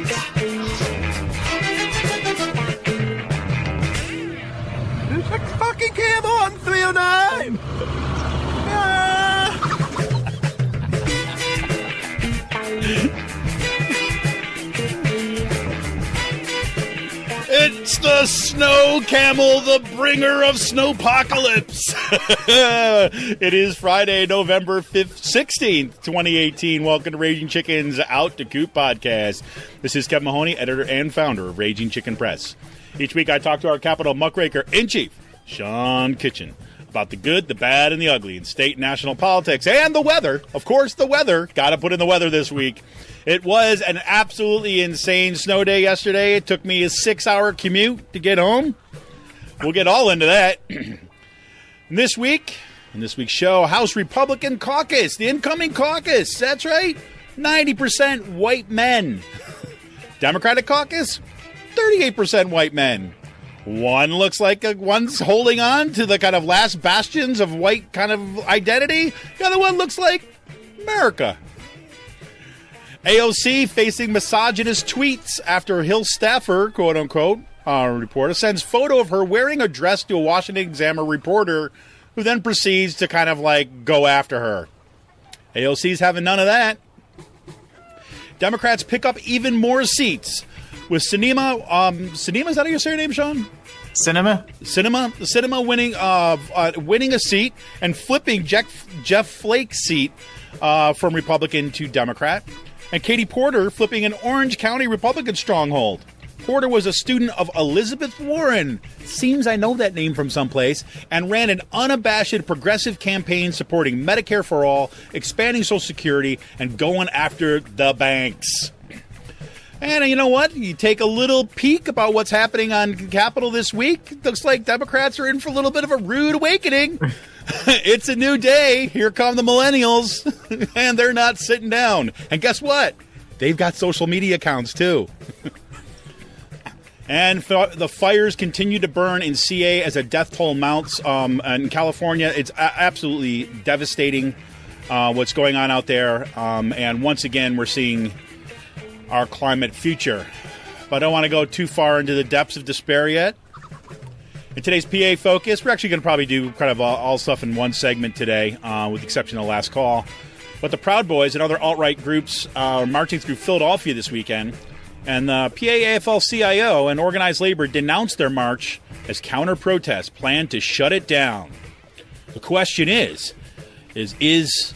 There's a fucking camel on 309! It's the snow camel, the bringer of snowpocalypse. It is Friday, November 16th, 2018. Welcome to Raging Chicken's Out to Coop podcast. This is Kevin Mahoney, editor and founder of Raging Chicken Press. Each week I talk to our Capitol muckraker-in-chief, Sean Kitchen, about the good, the bad, and the ugly in state and national politics and the weather. Of course, the weather. Got to put in the weather this week. It was an absolutely insane snow day yesterday. It took me a 6-hour commute to get home. We'll get all into that. This week's show, House Republican Caucus, the incoming caucus. That's right, 90% white men. Democratic Caucus, 38% white men. One looks like one's holding on to the kind of last bastions of white kind of identity. The other one looks like America. AOC facing misogynist tweets after Hill staffer, quote-unquote, reporter, sends photo of her wearing a dress to a Washington Examiner reporter who then proceeds to kind of like go after her. AOC's having none of that. Democrats pick up even more seats with Sinema. Sinema, is that your surname, Sean? Sinema winning a seat and flipping Jeff Flake's seat from Republican to Democrat. And Katie Porter flipping an Orange County Republican stronghold. Porter was a student of Elizabeth Warren, seems I know that name from someplace, and ran an unabashed progressive campaign supporting Medicare-for-all, expanding Social Security, and going after the banks. And you know what? You take a little peek about what's happening on Capitol this week. It looks like Democrats are in for a little bit of a rude awakening. It's a new day. Here come the millennials, and they're not sitting down. And guess what? They've got social media accounts, too. And the fires continue to burn in CA as a death toll mounts. In California, it's absolutely devastating what's going on out there. And once again, we're seeing our climate future. But I don't want to go too far into the depths of despair yet. In today's PA Focus, we're actually going to probably do kind of all stuff in one segment today, with the exception of the last call. But the Proud Boys and other alt-right groups are marching through Philadelphia this weekend. And the PA-AFL-CIO and organized labor denounced their march as counter-protest planned to shut it down. The question is PA's,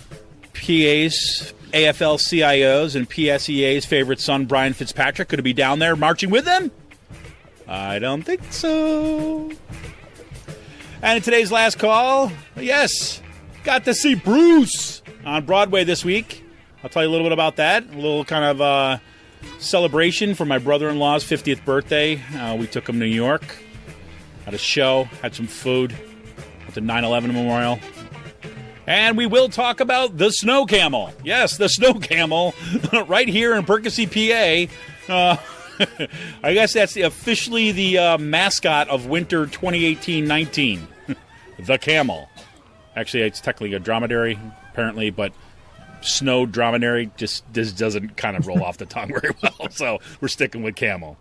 AFL-CIO's, and PSEA's favorite son, Brian Fitzpatrick, going to be down there marching with them? I don't think so. And in today's last call, yes, got to see Bruce on Broadway this week. I'll tell you a little bit about that. A little kind of celebration for my brother-in-law's 50th birthday. We took him to New York, had a show, had some food at the 9/11 Memorial. And we will talk about the snow camel. Yes, the snow camel right here in Percy, PA. I guess that's officially the mascot of winter 2018-19, the camel. Actually, it's technically a dromedary, apparently, but snow dromedary just doesn't kind of roll off the tongue very well, so we're sticking with camel.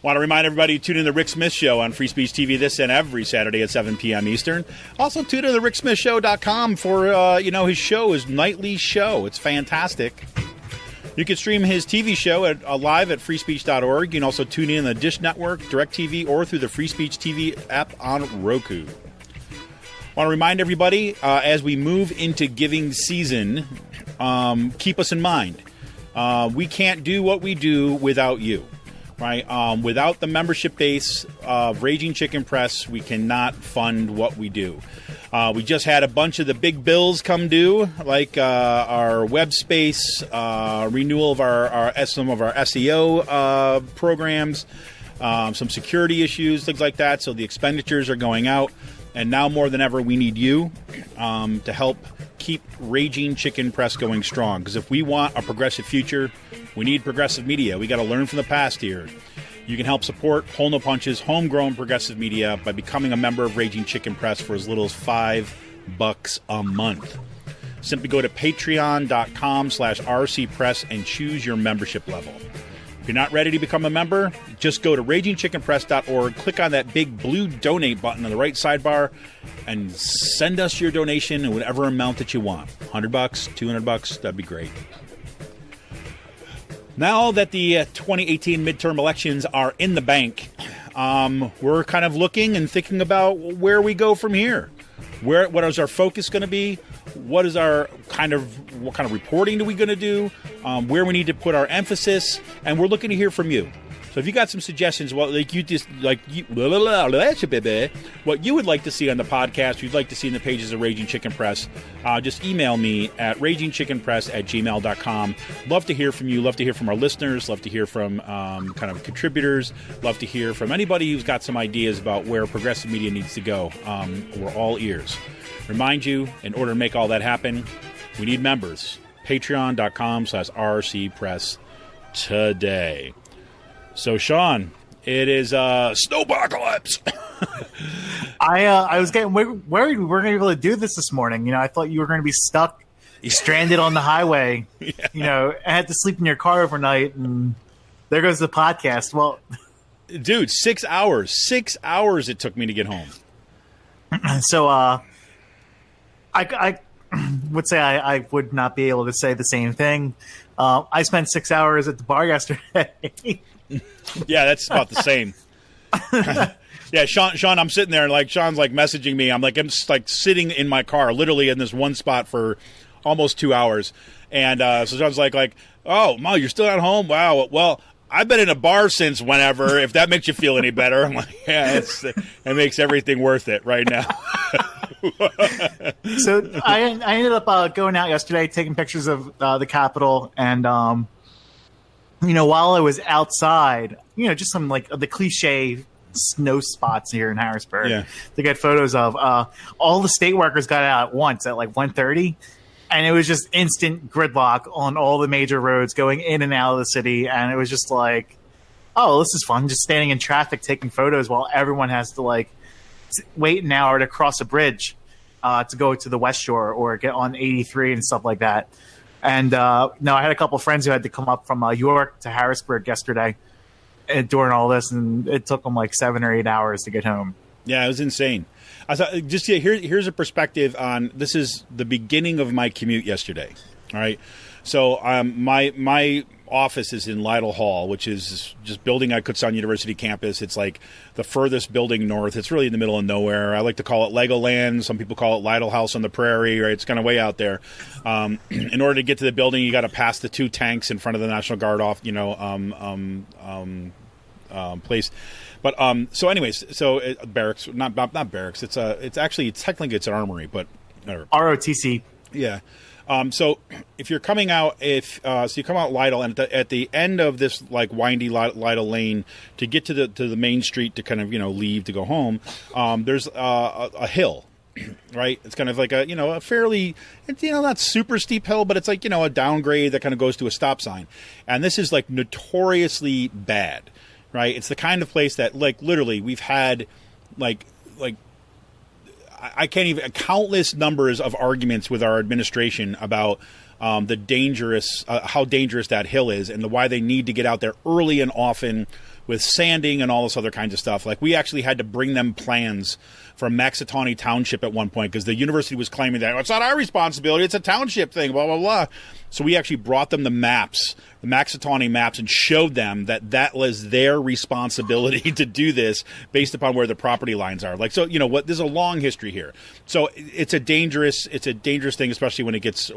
Want to remind everybody to tune in to the Rick Smith Show on Free Speech TV this and every Saturday at 7 p.m. Eastern. Also, tune in to ricksmithshow.com for, his show, his nightly show. It's fantastic. You can stream his TV show live at freespeech.org. You can also tune in on the Dish Network, DirecTV, or through the Free Speech TV app on Roku. Want to remind everybody, as we move into giving season, keep us in mind. We can't do what we do without you, right? Without the membership base of Raging Chicken Press, we cannot fund what we do. We just had a bunch of the big bills come due, like our web space, renewal of some of our SEO programs, some security issues, things like that. So the expenditures are going out. And now more than ever, we need you to help keep Raging Chicken Press going strong. Because if we want a progressive future, we need progressive media. We got to learn from the past here. You can help support Whole No Punch's homegrown progressive media by becoming a member of Raging Chicken Press for as little as $5 a month. Simply go to patreon.com/rcpress and choose your membership level. If you're not ready to become a member, just go to ragingchickenpress.org, click on that big blue donate button on the right sidebar, and send us your donation in whatever amount that you want. $100, $200, that'd be great. Now that the 2018 midterm elections are in the bank, we're kind of looking and thinking about where we go from here. What is our focus going to be? What kind of reporting are we going to do? Where we need to put our emphasis, and we're looking to hear from you. So if you got some suggestions, what you would like to see on the podcast, you'd like to see in the pages of Raging Chicken Press, just email me at ragingchickenpress@gmail.com. Love to hear from you. Love to hear from our listeners. Love to hear from kind of contributors. Love to hear from anybody who's got some ideas about where progressive media needs to go. We're all ears. Remind you, in order to make all that happen, we need members. Patreon.com/rcpress today. So, Sean, it is snowpocalypse. I was getting worried we weren't going to be able to do this morning. I thought you were going to be stuck, stranded on the highway. Yeah. I had to sleep in your car overnight, and there goes the podcast. Well, dude, 6 hours. 6 hours it took me to get home. So, I would say I would not be able to say the same thing. I spent 6 hours at the bar yesterday. Yeah, that's about the same. Yeah, Sean, I'm sitting there, and Sean's messaging me. I'm just sitting in my car, literally in this one spot for almost 2 hours. And so Sean's like, oh, Mo, you're still at home? Wow. Well, I've been in a bar since whenever, if that makes you feel any better. I'm like, yeah, it makes everything worth it right now. So I ended up going out yesterday, taking pictures of the Capitol, and while I was outside, just some the cliche snow spots here in Harrisburg to get photos of. All the state workers got out at once at 1:30, and it was just instant gridlock on all the major roads going in and out of the city, and it was just oh, this is fun, just standing in traffic taking photos while everyone has to wait an hour to cross a bridge to go to the West Shore or get on 83 and stuff like that. And I had a couple of friends who had to come up from York to Harrisburg yesterday during all this, and it took them 7 or 8 hours to get home. Yeah, it was insane. I thought, here's a perspective on this. Is the beginning of my commute yesterday. All right, so my office is in Lytle Hall, which is just building at Kutztown University campus. It's the furthest building north. It's really in the middle of nowhere. I like to call it Legoland. Some people call it Lytle House on the Prairie. Right, it's kind of way out there. In order to get to the building, you got to pass the 2 tanks in front of the National Guard off. Place. But so anyways, barracks, not barracks. It's technically it's an armory, but ROTC. Yeah. So if you're coming out, so you come out Lytle, and at the end of this windy Lytle lane to get to the main street to kind of leave to go home, there's a hill, right? It's kind of a fairly not super steep hill, but it's a downgrade that kind of goes to a stop sign, and this is notoriously bad, right? It's the kind of place that literally we've had I can't even countless numbers of arguments with our administration about the dangerous, how dangerous that hill is, and why they need to get out there early and often with sanding and all this other kinds of stuff. We actually had to bring them plans from Maxitawny Township at one point because the university was claiming that it's not our responsibility, it's a township thing, blah, blah, blah. So we actually brought them the maps, the Maxitawny maps, and showed them that was their responsibility to do this based upon where the property lines are. There's a long history here. So it's a dangerous thing, especially when it gets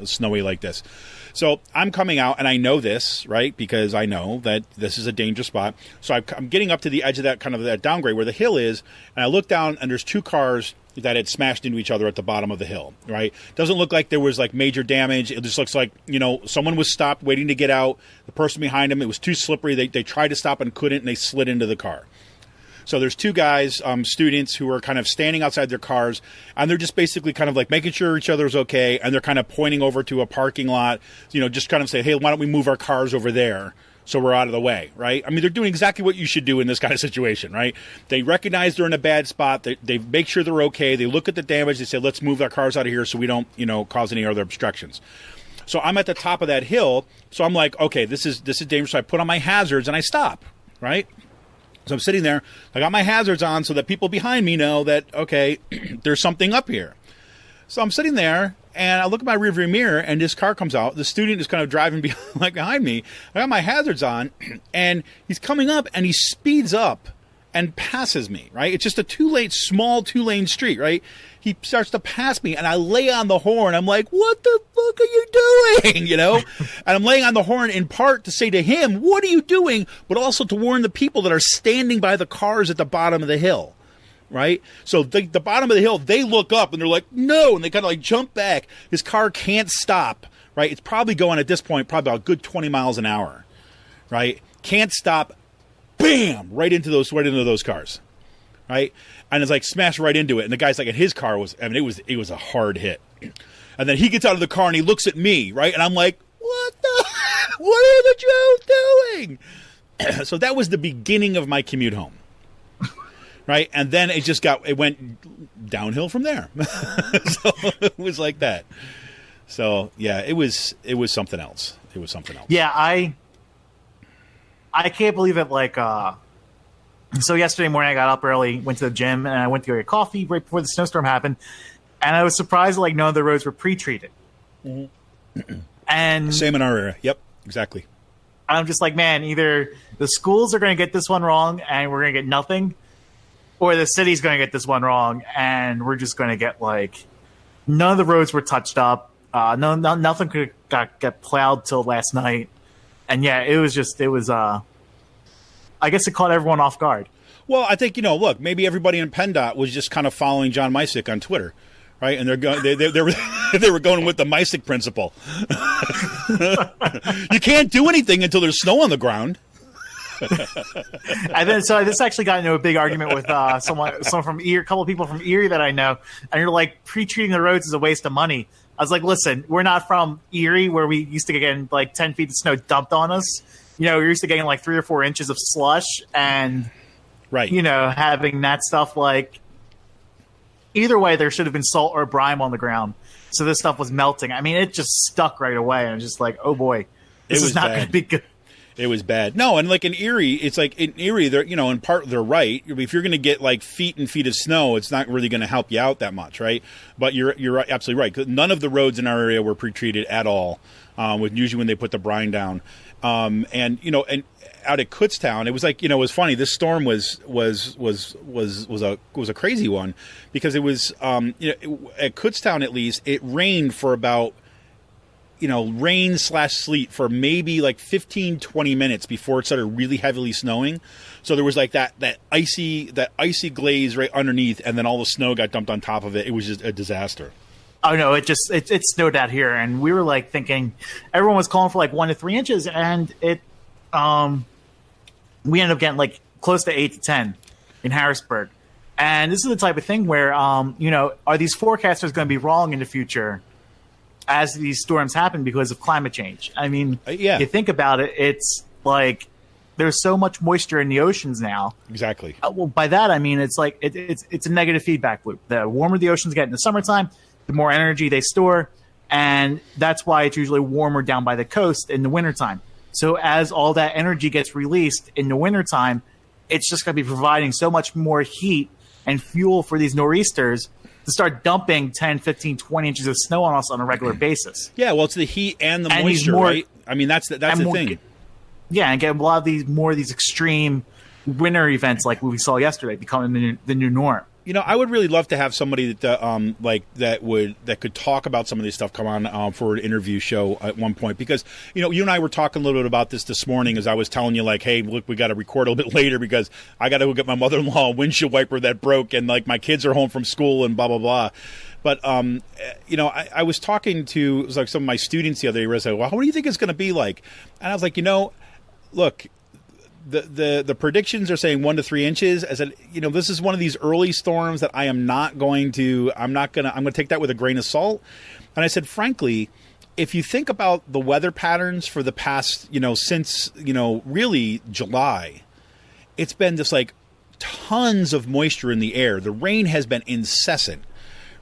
snowy like this. So I'm coming out, and I know this, right, because I know that this is a dangerous spot. So I'm getting up to the edge of that downgrade where the hill is, and I look down, and there's 2 cars that had smashed into each other at the bottom of the hill, right? Doesn't look like there was major damage. It just looks like, someone was stopped waiting to get out. The person behind him, it was too slippery. They tried to stop and couldn't, and they slid into the car. So there's 2 guys, students, who are kind of standing outside their cars, and they're just basically kind of making sure each other's okay, and they're kind of pointing over to a parking lot, just kind of say, hey, why don't we move our cars over there? so we're out of the way, right? I mean, they're doing exactly what you should do in this kind of situation, right? They recognize they're in a bad spot. They make sure they're okay. They look at the damage. They say, let's move our cars out of here so we don't, cause any other obstructions. So I'm at the top of that hill. So I'm like, okay, this is dangerous. So I put on my hazards and I stop, right? So I'm sitting there. I got my hazards on so that people behind me know that, okay, there's something up here. So I'm sitting there, and I look at my rearview mirror, and this car comes out. The student is kind of driving behind me. I got my hazards on, and he's coming up, and he speeds up and passes me, right? It's just a small two-lane street, right? He starts to pass me, and I lay on the horn. I'm like, what the fuck are you doing, And I'm laying on the horn in part to say to him, what are you doing? But also to warn the people that are standing by the cars at the bottom of the hill. Right? So the bottom of the hill, they look up and they're like, no, and they kind of like jump back. His car can't stop, right? It's probably going at this point, probably about a good 20 miles an hour, right? Can't stop, bam, right into those cars, right? And it's like smashed right into it. And the guy's like, and his car was, I mean, it was a hard hit. And then he gets out of the car and he looks at me, right? And I'm like, what are the Joes doing? So that was the beginning of my commute home. Right, and then it went downhill from there. So it was like that. So yeah, it was something else. It was something else. Yeah, I can't believe it. Like, so yesterday morning I got up early, went to the gym, and I went to go get coffee right before the snowstorm happened, and I was surprised that like none of the roads were pre-treated. Mm-hmm. And same in our area. Yep, exactly. I'm just like, man, either the schools are going to get this one wrong, and we're going to get nothing. Or the city's going to get this one wrong, and we're just going to get, like, none of the roads were touched up. Nothing could get plowed till last night. And, yeah, it was I guess it caught everyone off guard. Well, I think, look, maybe everybody in PennDOT was just kind of following John Mysick on Twitter, right? And they were going with the Mysick principle. You can't do anything until there's snow on the ground. And then, so this actually got into a big argument with someone from Erie, a couple of people from Erie that I know, and you're like, pre-treating the roads is a waste of money. I was like, listen, we're not from Erie where we used to get getting like 10 feet of snow dumped on us. We're used to getting like 3 or 4 inches of slush, and right, having that stuff. Like, either way, there should have been salt or brine on the ground, so this stuff was melting. I mean, it just stuck right away. I'm just like, oh boy, this is not going to be good. It was bad. No, and like in Erie, it's like in Erie, they're in part they're right. If you're going to get like feet and feet of snow, it's not really going to help you out that much, right? But you're absolutely right. 'Cause none of the roads in our area were pre-treated at all. Usually when they put the brine down, and out at Kutztown, it was like it was funny. This storm was a crazy one because it was at Kutztown at least it rained for about. Rain/sleet for maybe like 15-20 minutes before it started really heavily snowing. So there was like that icy glaze right underneath, and then all the snow got dumped on top of it. It was just a disaster. Oh no, it snowed out here, and we were like thinking everyone was calling for like 1 to 3 inches, and it we ended up getting like close to 8 to 10 in Harrisburg. And this is the type of thing where are these forecasters going to be wrong in the future as these storms happen because of climate change? I mean, you think about it, it's like there's so much moisture in the oceans now. Exactly. Well, by that I mean it's like it's a negative feedback loop. The warmer the oceans get in the summertime, the more energy they store, and that's why it's usually warmer down by the coast in the wintertime. So as all that energy gets released in the wintertime, it's just going to be providing so much more heat and fuel for these nor'easters to start dumping 10, 15, 20 inches of snow on us on a regular basis. Yeah, well, it's the heat and the moisture, right? I mean, that's the thing. Yeah, and get a lot of these extreme winter events like we saw yesterday becoming the new norm. I would really love to have somebody that could talk about some of this stuff come on for an interview show at one point, because you and I were talking a little bit about this morning as I was telling you, like, hey, look, we got to record a little bit later because I got to go get my mother-in-law a windshield wiper that broke, and like my kids are home from school and blah blah blah. But I was talking to some of my students the other day where I said, well, what do you think it's going to be like? And I was like, look. The predictions are saying 1 to 3 inches. I said, this is one of these early storms that I'm going to take that with a grain of salt. And I said, frankly, if you think about the weather patterns for the past, since, really July, it's been just like tons of moisture in the air. The rain has been incessant,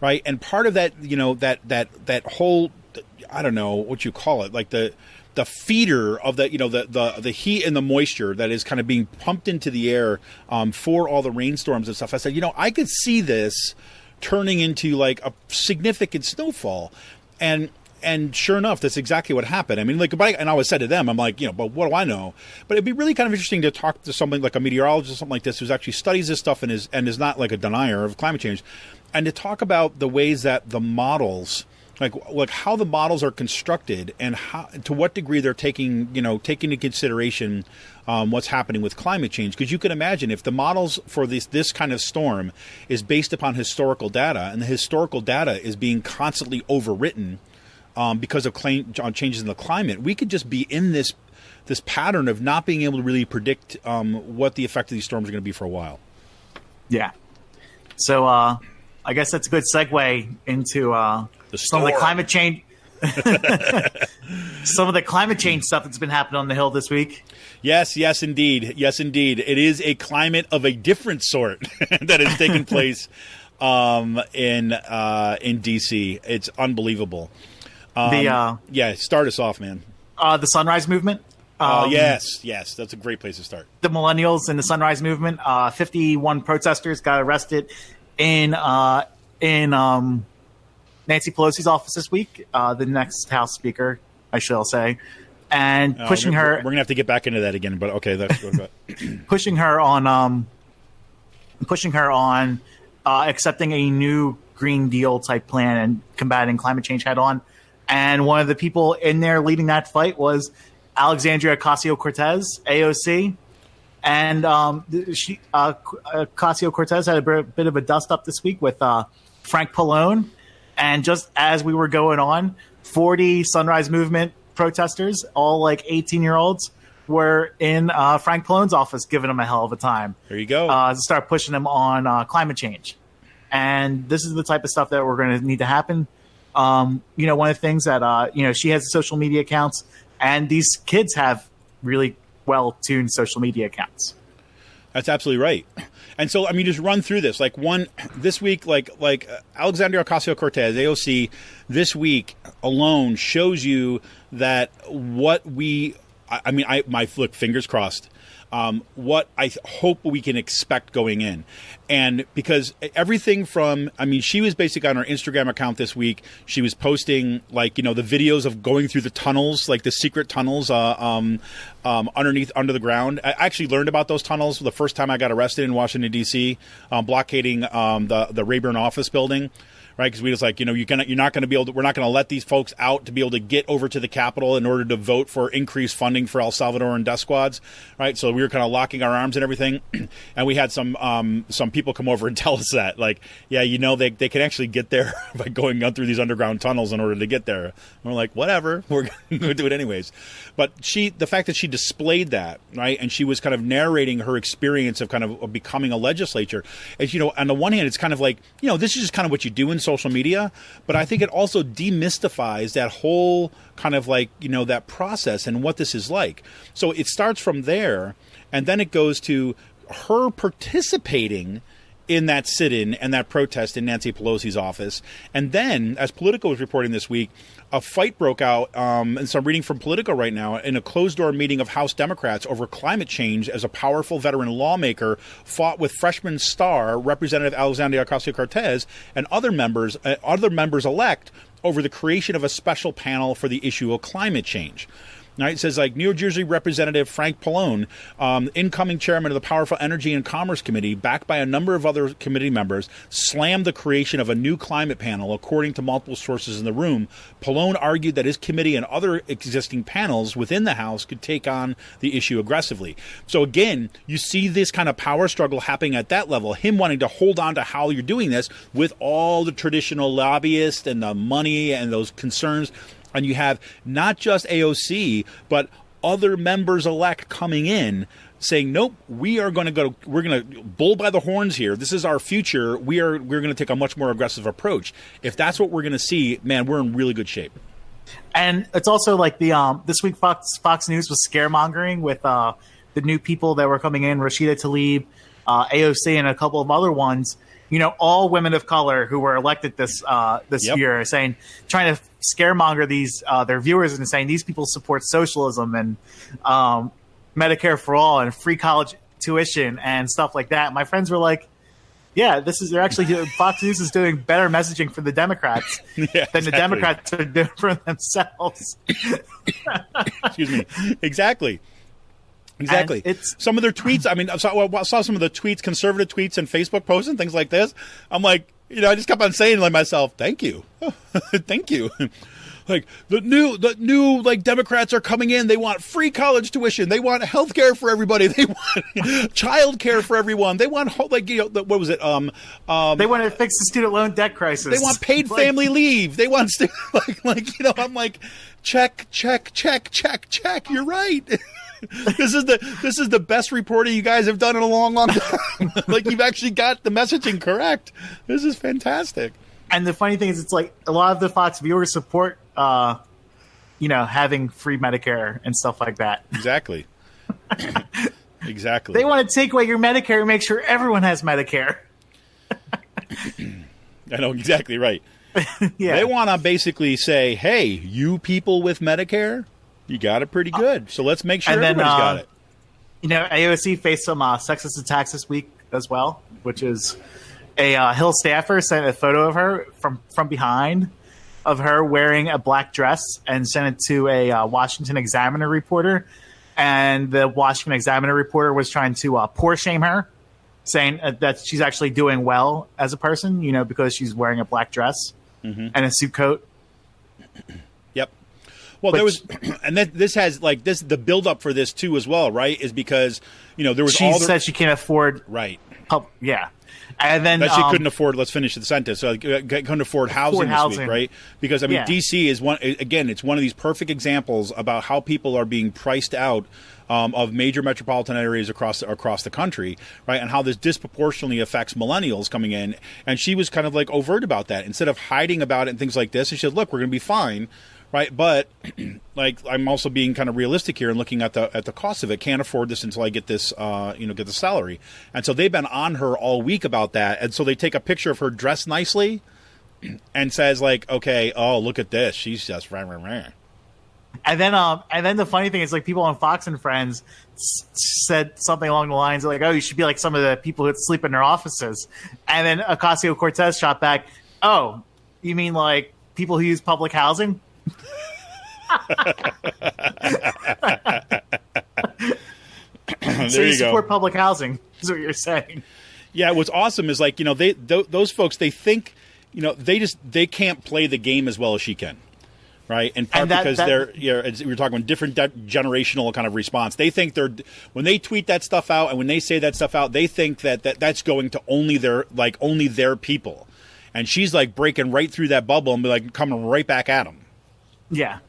right? And part of that, that whole, I don't know what you call it, like the feeder of the heat and the moisture that is kind of being pumped into the air for all the rainstorms and stuff. I said, I could see this turning into like a significant snowfall. And sure enough, that's exactly what happened. I mean, and I always said to them, I'm like, but what do I know? But it'd be really kind of interesting to talk to somebody like a meteorologist or something like this who actually studies this stuff and is not like a denier of climate change, and to talk about the ways that the models, like how the models are constructed and how, to what degree they're taking into consideration what's happening with climate change. Because you can imagine if the models for this kind of storm is based upon historical data, and the historical data is being constantly overwritten because of changes in the climate, we could just be in this pattern of not being able to really predict what the effect of these storms are going to be for a while. Yeah. So I guess that's a good segue into some of the climate change. Some of the climate change stuff that's been happening on the Hill this week. Yes, indeed. Yes, indeed. It is a climate of a different sort that has taken place in D.C. It's unbelievable. Start us off, man. The Sunrise Movement. Yes, that's a great place to start. The Millennials and the Sunrise Movement. 51 protesters got arrested in Nancy Pelosi's office this week. The next House Speaker, I shall say, and pushing her. We're gonna have to get back into that again, but okay, that's good. pushing her on accepting a new Green Deal type plan and combating climate change head on. And one of the people in there leading that fight was Alexandria Ocasio-Cortez, AOC. And Ocasio-Cortez had a bit of a dust-up this week with Frank Pallone. And just as we were going on, 40 Sunrise Movement protesters, all like 18-year-olds, were in Frank Pallone's office giving him a hell of a time. There you go. To start pushing him on climate change. And this is the type of stuff that we're going to need to happen. One of the things that, she has social media accounts, and these kids have really well-tuned social media accounts. That's absolutely right. And so, I mean, just run through this. This week, Alexandria Ocasio-Cortez, AOC, this week alone shows you that fingers crossed, what I hope we can expect going in. And because everything from, she was basically on her Instagram account this week. She was posting the videos of going through the tunnels, like the secret tunnels under the ground. I actually learned about those tunnels the first time I got arrested in Washington, D.C., blockading the Rayburn office building. Right, because we was like, you're not going to be able to. We're not going to let these folks out to be able to get over to the Capitol in order to vote for increased funding for El Salvadoran death squads. Right, so we were kind of locking our arms and everything, and we had some people come over and tell us that, they can actually get there by going through these underground tunnels in order to get there. And we're like, whatever, we're going to do it anyways. But the fact that she displayed that, right, and she was kind of narrating her experience of kind of becoming a legislature, as on the one hand, it's kind of like, this is just kind of what you do in social media, but I think it also demystifies that whole kind of that process and what this is like. So it starts from there, and then it goes to her participating in that sit-in and that protest in Nancy Pelosi's office. And then, as Politico was reporting this week, a fight broke out, and so I'm reading from Politico right now, in a closed-door meeting of House Democrats over climate change as a powerful veteran lawmaker fought with freshman star Representative Alexandria Ocasio-Cortez and other members-elect over the creation of a special panel for the issue of climate change. Right, it says New Jersey Representative Frank Pallone, incoming chairman of the Powerful Energy and Commerce Committee, backed by a number of other committee members, slammed the creation of a new climate panel, according to multiple sources in the room. Pallone argued that his committee and other existing panels within the House could take on the issue aggressively. So again, you see this kind of power struggle happening at that level, him wanting to hold on to how you're doing this with all the traditional lobbyists and the money and those concerns. And you have not just AOC, but other members-elect coming in saying, nope, we're going to bull by the horns here. This is our future. We're going to take a much more aggressive approach. If that's what we're going to see, man, we're in really good shape. And it's also like the this week Fox News was scaremongering with the new people that were coming in, Rashida Tlaib, AOC, and a couple of other ones. You know, all women of color who were elected this year, trying to scaremonger these their viewers and saying these people support socialism and Medicare for all and free college tuition and stuff like that. My friends were like, yeah, they're actually doing, Fox News is doing better messaging for the Democrats than the Democrats are doing for themselves. Excuse me. Exactly. It's some of their tweets. I mean, I saw some of the tweets, conservative tweets and Facebook posts and things like this. I'm like, I just kept on saying to myself, thank you. Thank you. Like the new like Democrats are coming in. They want free college tuition. They want health care for everybody. They want child care for everyone. They want what was it? They want to fix the student loan debt crisis. They want paid family leave. They want I'm like, check. You're right. This is the best reporting you guys have done in a long time. Like, you've actually got the messaging correct. This is fantastic. And the funny thing is, it's like a lot of the Fox viewers support, having free Medicare and stuff like that. Exactly. Exactly. They want to take away your Medicare and make sure everyone has Medicare. I know, exactly right. Yeah. They want to basically say, hey, you people with Medicare, you got it pretty good. So let's make sure everybody's got it. AOC faced some sexist attacks this week as well, which is a Hill staffer sent a photo of her from behind of her wearing a black dress and sent it to a Washington Examiner reporter. And the Washington Examiner reporter was trying to poor shame her, saying that she's actually doing well as a person, because she's wearing a black dress and a suit coat. Yep. Well, there was, and this has the build up for this too as well, right? Is because there was she said she can't afford yeah. And then that she couldn't afford. Let's finish the sentence. So couldn't afford housing this week, right? Because DC is one. Again, it's one of these perfect examples about how people are being priced out of major metropolitan areas across the country, right? And how this disproportionately affects millennials coming in. And she was kind of like overt about that instead of hiding about it and things like this. And she said, "Look, we're going to be fine." Right, but I'm also being kind of realistic here and looking at the cost of it. Can't afford this until I get this, get the salary. And so they've been on her all week about that. And so they take a picture of her dressed nicely, and says okay, oh look at this, she's just rah, rah, rah. And then the funny thing is people on Fox and Friends said something along the lines of oh, you should be like some of the people who sleep in their offices. And then Ocasio-Cortez shot back, oh, you mean like people who use public housing? So you support public housing is what you're saying. Yeah, what's awesome is those folks, they think they can't play the game as well as she can, right? In part because they're we're talking about different generational kind of response. They think when they tweet that stuff out and when they say that stuff out, they think that's going to only their people, and she's breaking right through that bubble and be coming right back at them. Yeah.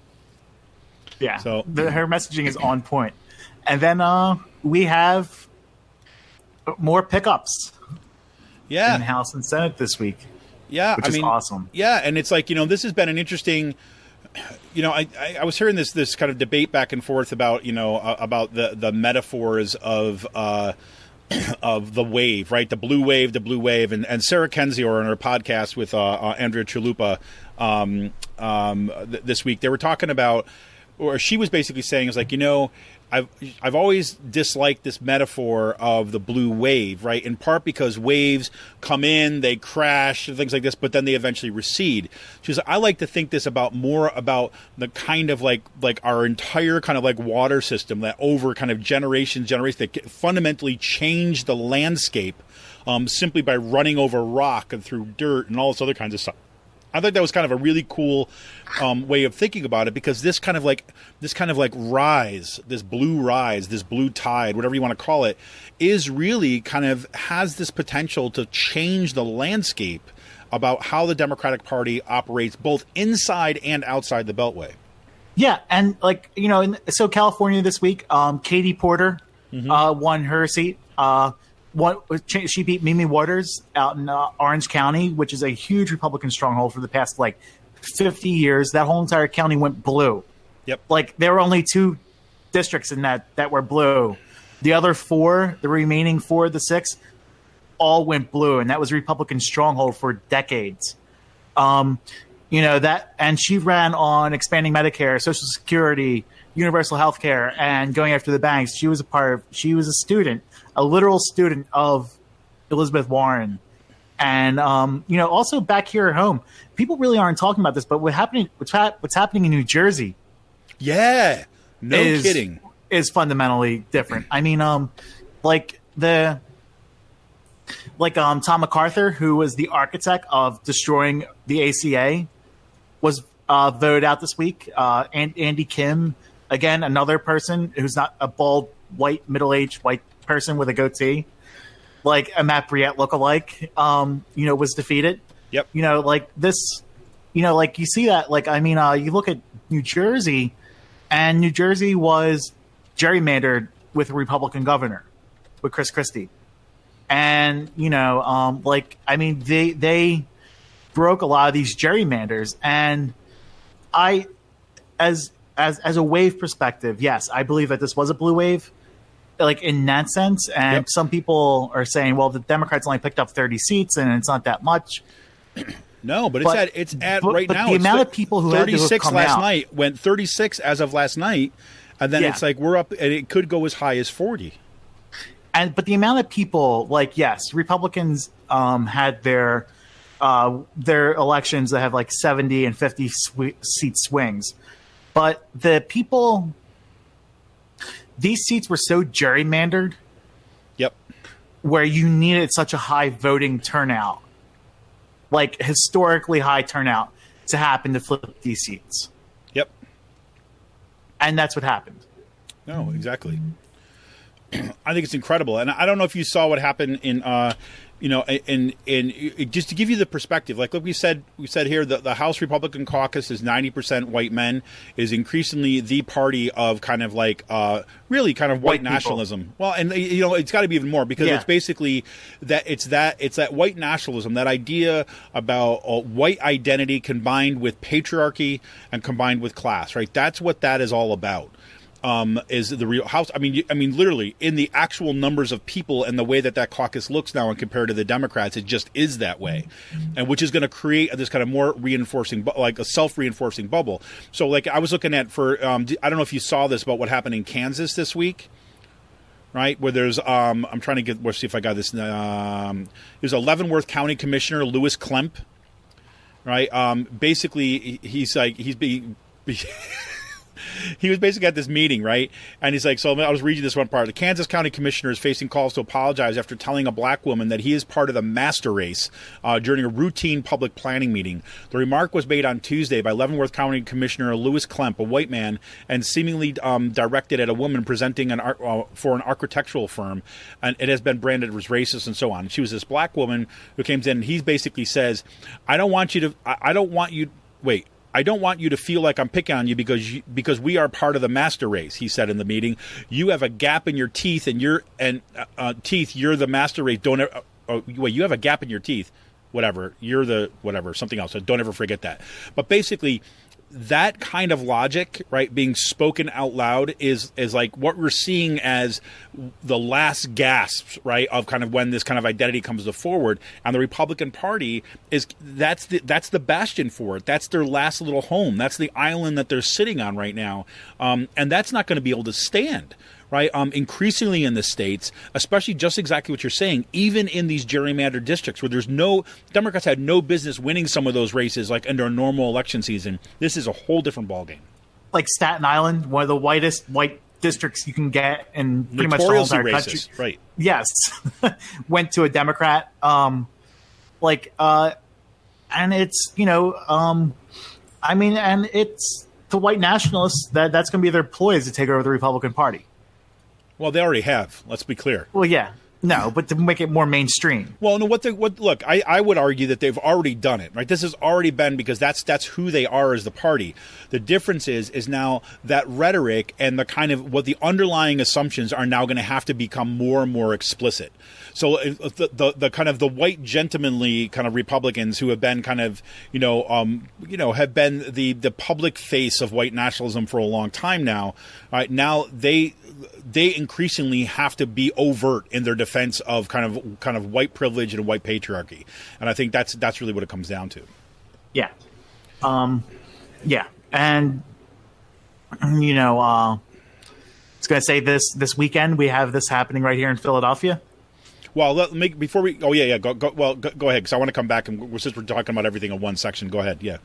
So her messaging is on point. And then we have more pickups. Yeah. In the House and Senate this week. Yeah. Which is awesome. Yeah. And it's this has been an interesting, I was hearing this kind of debate back and forth about, about the metaphors of the wave, right? The blue wave. And Sarah Kendzior on her podcast with Andrea Chalupa this week, they were talking about, or she was basically saying is I've always disliked this metaphor of the blue wave, right? In part because waves come in, they crash, and things like this, but then they eventually recede. She says, I like to think this more about the kind of like our entire kind of water system that over kind of generations that fundamentally changed the landscape simply by running over rock and through dirt and all this other kinds of stuff. I thought that was kind of a really cool way of thinking about it, because this kind of rise, this blue tide, whatever you want to call it, is really kind of has this potential to change the landscape about how the Democratic Party operates both inside and outside the Beltway. Yeah, and so California this week, Katie Porter won her seat. She beat Mimi Waters out in Orange County, which is a huge Republican stronghold for the past 50 years, that whole entire county went blue. Yep. Like, there were only 2 districts in that were blue. The other 4, the remaining 4 of the 6, all went blue, and that was Republican stronghold for decades. That, and she ran on expanding Medicare, Social Security, universal health care, and going after the banks. She was a student, a literal student of Elizabeth Warren. And, also back here at home, people really aren't talking about this, but what's happening in New Jersey. Yeah. No kidding. Is fundamentally different. I mean, Tom MacArthur, who was the architect of destroying the ACA, was voted out this week. And Andy Kim, again, another person who's not a bald, white, middle-aged white person with a goatee, like a Matt Briette lookalike, was defeated. Yep. This, you see that, you look at New Jersey, and New Jersey was gerrymandered with a Republican governor, with Chris Christie. And, they broke a lot of these gerrymanders. And as a wave perspective, yes, I believe that this was a blue wave, in that sense. And Yep. Some people are saying, well, the Democrats only picked up 30 seats and it's not that much. No, but it's at right now. The amount of people who had to have 36 come last out, night went 36 as of last night, and then it's like we're up, and it could go as high as 40. But the amount of people, yes, Republicans had their elections that have 70 and 50 seat swings, but the people, these seats were so gerrymandered. Yep. Where you needed such a high voting turnout, historically high turnout, to happen to flip these seats. Yep. And that's what happened. No, exactly. I think it's incredible, and I don't know if you saw what happened in, just to give you the perspective. Like we said here, the House Republican Caucus is 90% white men, is increasingly the party of really kind of white nationalism. Well, and it's got to be even more, because it's basically it's that white nationalism, that idea about white identity combined with patriarchy and combined with class. Right, that's what that is all about. Is the real House? I mean, literally, in the actual numbers of people and the way that caucus looks now, and compared to the Democrats, it just is that way, and which is going to create this kind of more reinforcing, a self-reinforcing bubble. So, I was looking at I don't know if you saw this about what happened in Kansas this week, right? Where there's I'm trying to let's see if I got this. There's a Leavenworth County Commissioner, Lewis Klemp, right? Basically, he's being. He was basically at this meeting, right? And he's like, so I was reading this one part. The Kansas County Commissioner is facing calls to apologize after telling a black woman that he is part of the master race during a routine public planning meeting. The remark was made on Tuesday by Leavenworth County Commissioner Lewis Klemp, a white man, and seemingly directed at a woman presenting for an architectural firm. And it has been branded as racist and so on. She was this black woman who came in, and he basically says, I don't want you to feel like I'm picking on you because we are part of the master race, he said in the meeting. You have a gap in your teeth, and you're the master race. You have a gap in your teeth. Whatever. You're the whatever, something else. So don't ever forget that. But basically, that kind of logic, right, being spoken out loud is like what we're seeing as the last gasps, right, of kind of when this kind of identity comes to forward. And the Republican Party that's the bastion for it. That's their last little home. That's the island that they're sitting on right now. And that's not going to be able to stand. Right, increasingly in the states, especially just exactly what you're saying, even in these gerrymandered districts where Democrats had no business winning some of those races, under a normal election season. This is a whole different ballgame. Like Staten Island, one of the whitest white districts you can get in pretty much the whole entire country. Right. Yes, went to a Democrat. And it's and it's the white nationalists that's going to be their ploy, is to take over the Republican Party. Well, they already have. Let's be clear. Well, yeah. No, but to make it more mainstream. Well, no. Look, I would argue that they've already done it. Right. This has already been, because that's who they are as the party. The difference is now that rhetoric and the kind of what the underlying assumptions are now going to have to become more and more explicit. So the kind of the white gentlemanly kind of Republicans who have been kind of have been the public face of white nationalism for a long time now. Right now they increasingly have to be overt in their defense of kind of white privilege and white patriarchy, and I think that's really what it comes down to. Yeah, yeah, and I was going to say this weekend we have this happening right here in Philadelphia. Well, before we go ahead, because I want to come back, and since we're talking about everything in one section, go ahead. Yeah.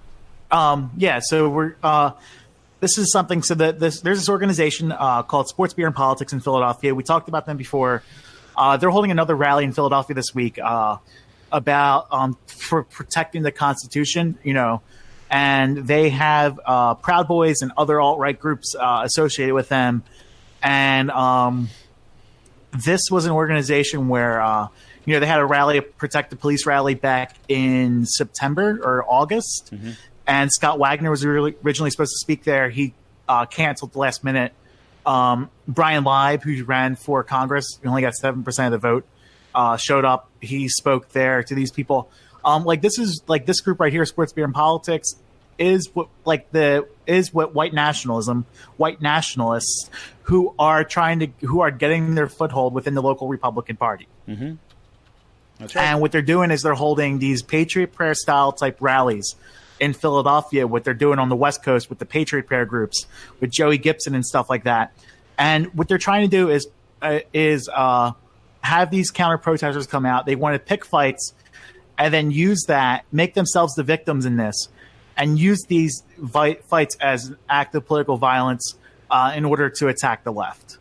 So we're this is something. So there's this organization called Sports, Beer, and Politics in Philadelphia. We talked about them before. They're holding another rally in Philadelphia this week about for protecting the Constitution. And they have Proud Boys and other alt-right groups associated with them, and this was an organization where, they had a rally, a Protect the Police rally back in September or August. Mm-hmm. And Scott Wagner was originally supposed to speak there. He canceled at the last minute. Brian Leib, who ran for Congress, he only got 7% of the vote, showed up. He spoke there to these people. This group right here, Sports, Beer, and Politics, is what white nationalists who are getting their foothold within the local Republican Party. Mm-hmm. That's right. And what they're doing is they're holding these Patriot Prayer style type rallies in Philadelphia. What they're doing on the West Coast with the Patriot Prayer groups, with Joey Gibson and stuff like that. And what they're trying to do is have these counter protesters come out. They want to pick fights and then use that, make themselves the victims in this, and use these fights as an act of political violence in order to attack the left.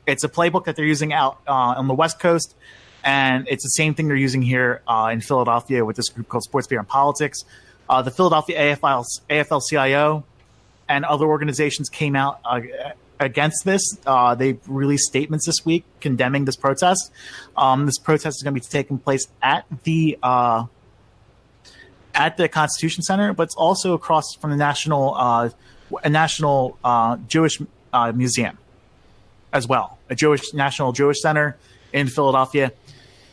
It's a playbook that they're using out on the West Coast, and it's the same thing they're using here in Philadelphia with this group called Sports, Beer, and Politics. The Philadelphia AFL-CIO and other organizations came out against this. They released statements this week condemning this protest. This protest is going to be taking place at the Constitution Center, but it's also across from the National Jewish Museum as well, National Jewish Center in Philadelphia.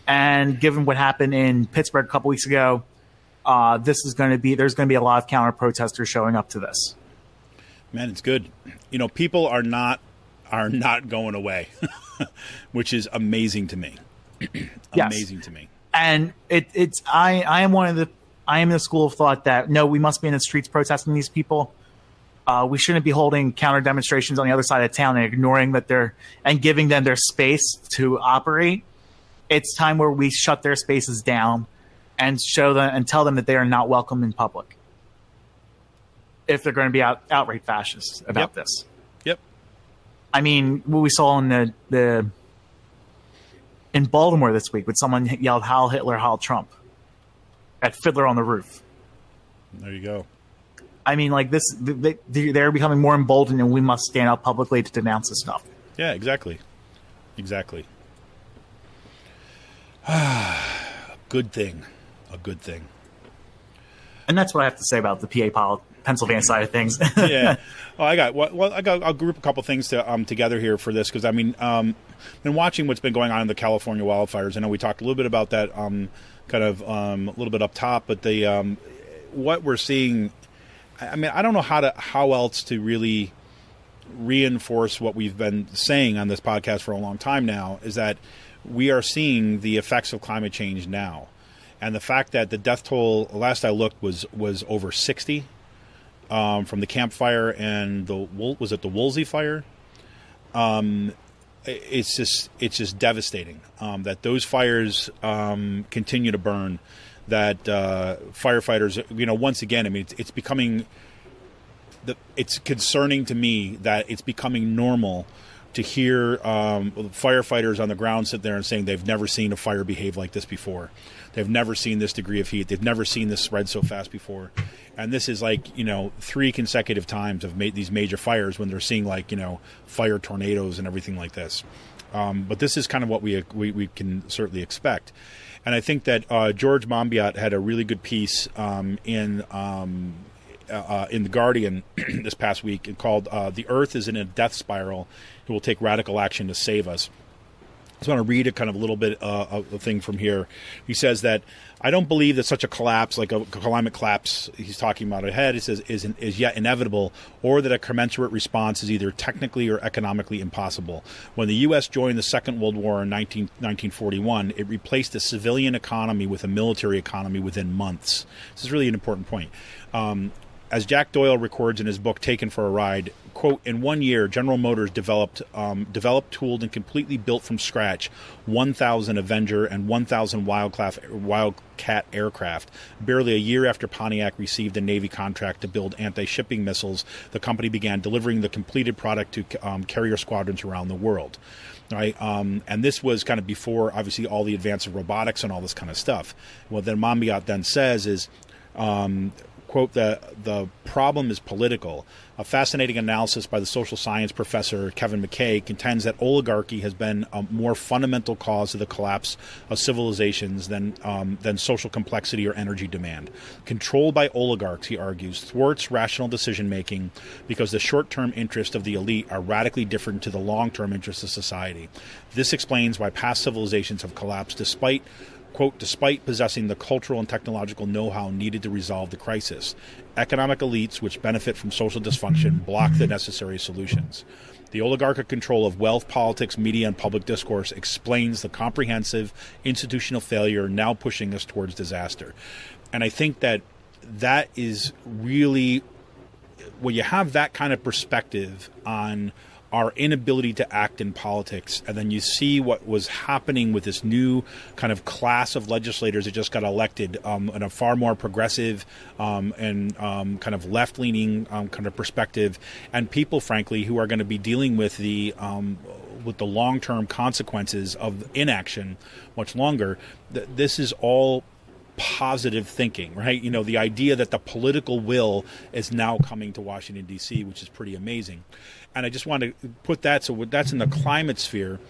And given what happened in Pittsburgh a couple weeks ago, there's going to be a lot of counter protesters showing up to this. Man, it's good. People are not going away, which is amazing to me. Amazing to me. And I am in the school of thought that no, we must be in the streets protesting these people. We shouldn't be holding counter demonstrations on the other side of town and ignoring that and giving them their space to operate. It's time where we shut their spaces down and show them and tell them that they are not welcome in public if they're going to be outright fascists about this. Yep. I mean, what we saw in in Baltimore this week when someone yelled "Heil Hitler, Heil Trump" at Fiddler on the Roof. There you go. I mean, like this, they're becoming more emboldened, and we must stand up publicly to denounce this stuff. Yeah, exactly. Exactly. Good thing. A good thing. And that's what I have to say about the Pennsylvania side of things. Yeah. I'll group a couple things together here for this, because been watching what's been going on in the California wildfires. I know we talked a little bit about that, a little bit up top, but what we're seeing. I mean, I don't know how else to really reinforce what we've been saying on this podcast for a long time now, is that we are seeing the effects of climate change now. And the fact that the death toll, last I looked, was over 60 from the Camp Fire and the Woolsey Fire. It's just devastating that those fires continue to burn. That firefighters, once again, I mean, it's becoming. It's concerning to me that it's becoming normal to hear firefighters on the ground sit there and saying they've never seen a fire behave like this before. They've never seen this degree of heat. They've never seen this spread so fast before. And this is like, 3 consecutive times of these major fires when they're seeing like, fire tornadoes and everything like this. But this is kind of what we can certainly expect. And I think that George Monbiot had a really good piece in The Guardian this past week called "The Earth is in a Death Spiral. It will take radical action to save us." I just want to read a kind of little bit of a thing from here. He says that I don't believe that such a collapse, like a climate collapse he's talking about ahead, he says, is yet inevitable, or that a commensurate response is either technically or economically impossible. When the U.S. joined the Second World War in 1941, it replaced a civilian economy with a military economy within months. This is really an important point. As Jack Doyle records in his book Taken for a Ride, quote, in 1 year, General Motors developed, tooled, and completely built from scratch 1,000 Avenger and 1,000 Wildcat aircraft. Barely a year after Pontiac received a Navy contract to build anti-shipping missiles, the company began delivering the completed product to carrier squadrons around the world. Right, and this was kind of before, obviously, all the advance of robotics and all this kind of stuff. What then Monbiot then says is, quote, the problem is political. A fascinating analysis by the social science professor Kevin McKay contends that oligarchy has been a more fundamental cause of the collapse of civilizations than social complexity or energy demand. Control by oligarchs, he argues, thwarts rational decision-making because the short-term interests of the elite are radically different to the long-term interests of society. This explains why past civilizations have collapsed despite possessing the cultural and technological know-how needed to resolve the crisis. Economic elites, which benefit from social dysfunction, block the necessary solutions. The oligarchic control of wealth, politics, media, and public discourse explains the comprehensive institutional failure now pushing us towards disaster. And I think that is really, when you have that kind of perspective on our inability to act in politics, and then you see what was happening with this new kind of class of legislators that just got elected in a far more progressive and kind of left-leaning kind of perspective, and people, frankly, who are going to be dealing with the long-term consequences of inaction much longer. This is all positive thinking, right? The idea that the political will is now coming to Washington, D.C., which is pretty amazing. And I just want to put that, so that's in the climate sphere.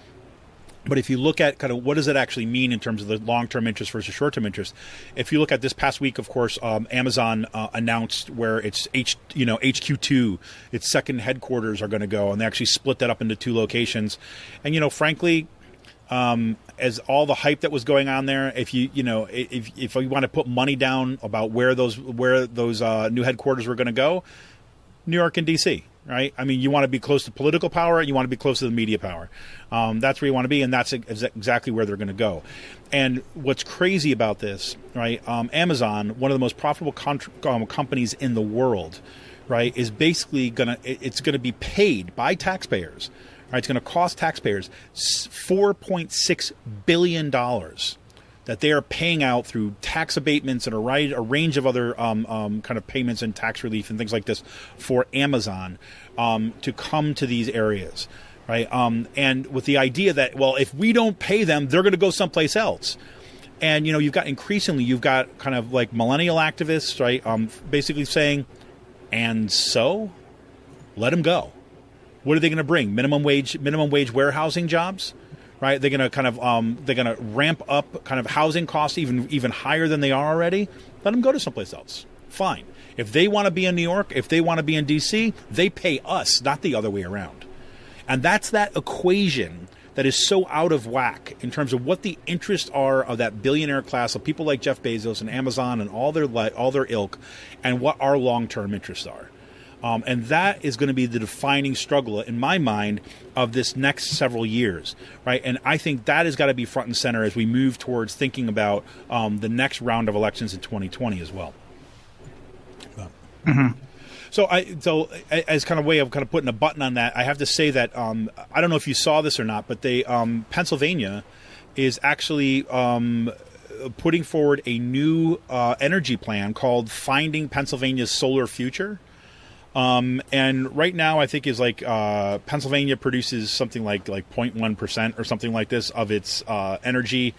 But if you look at kind of what does it actually mean in terms of the long-term interest versus short-term interest, if you look at this past week, of course, Amazon announced where its HQ2, its second headquarters are going to go, and they actually split that up into 2 locations. And frankly, as all the hype that was going on there, if you want to put money down about where those new headquarters were going to go, New York and D.C., right? I mean, you want to be close to political power, you want to be close to the media power. That's where you want to be, and that's exactly where they're going to go. And what's crazy about this, right? Amazon, one of the most profitable companies in the world, right, is basically going to be paid by taxpayers. Right, it's going to cost taxpayers $4.6 billion that they are paying out through tax abatements and a range of other kind of payments and tax relief and things like this for Amazon to come to these areas. Right, and with the idea that, well, if we don't pay them, they're going to go someplace else. And, you've got kind of like millennial activists, right, basically saying, and so let them go. What are they going to bring? Minimum wage warehousing jobs, right? They're going to kind of they're going to ramp up kind of housing costs even higher than they are already. Let them go to someplace else. Fine. If they want to be in New York, if they want to be in D.C., they pay us, not the other way around. And that's that equation that is so out of whack in terms of what the interests are of that billionaire class of people like Jeff Bezos and Amazon and all their ilk, and what our long-term interests are. And that is going to be the defining struggle, in my mind, of this next several years, right? And I think that has got to be front and center as we move towards thinking about the next round of elections in 2020 as well. Mm-hmm. So as kind of way of kind of putting a button on that, I have to say that I don't know if you saw this or not, but Pennsylvania is actually putting forward a new energy plan called Finding Pennsylvania's Solar Future. And right now, I think is like Pennsylvania produces something like 0.1% or something like this of its energy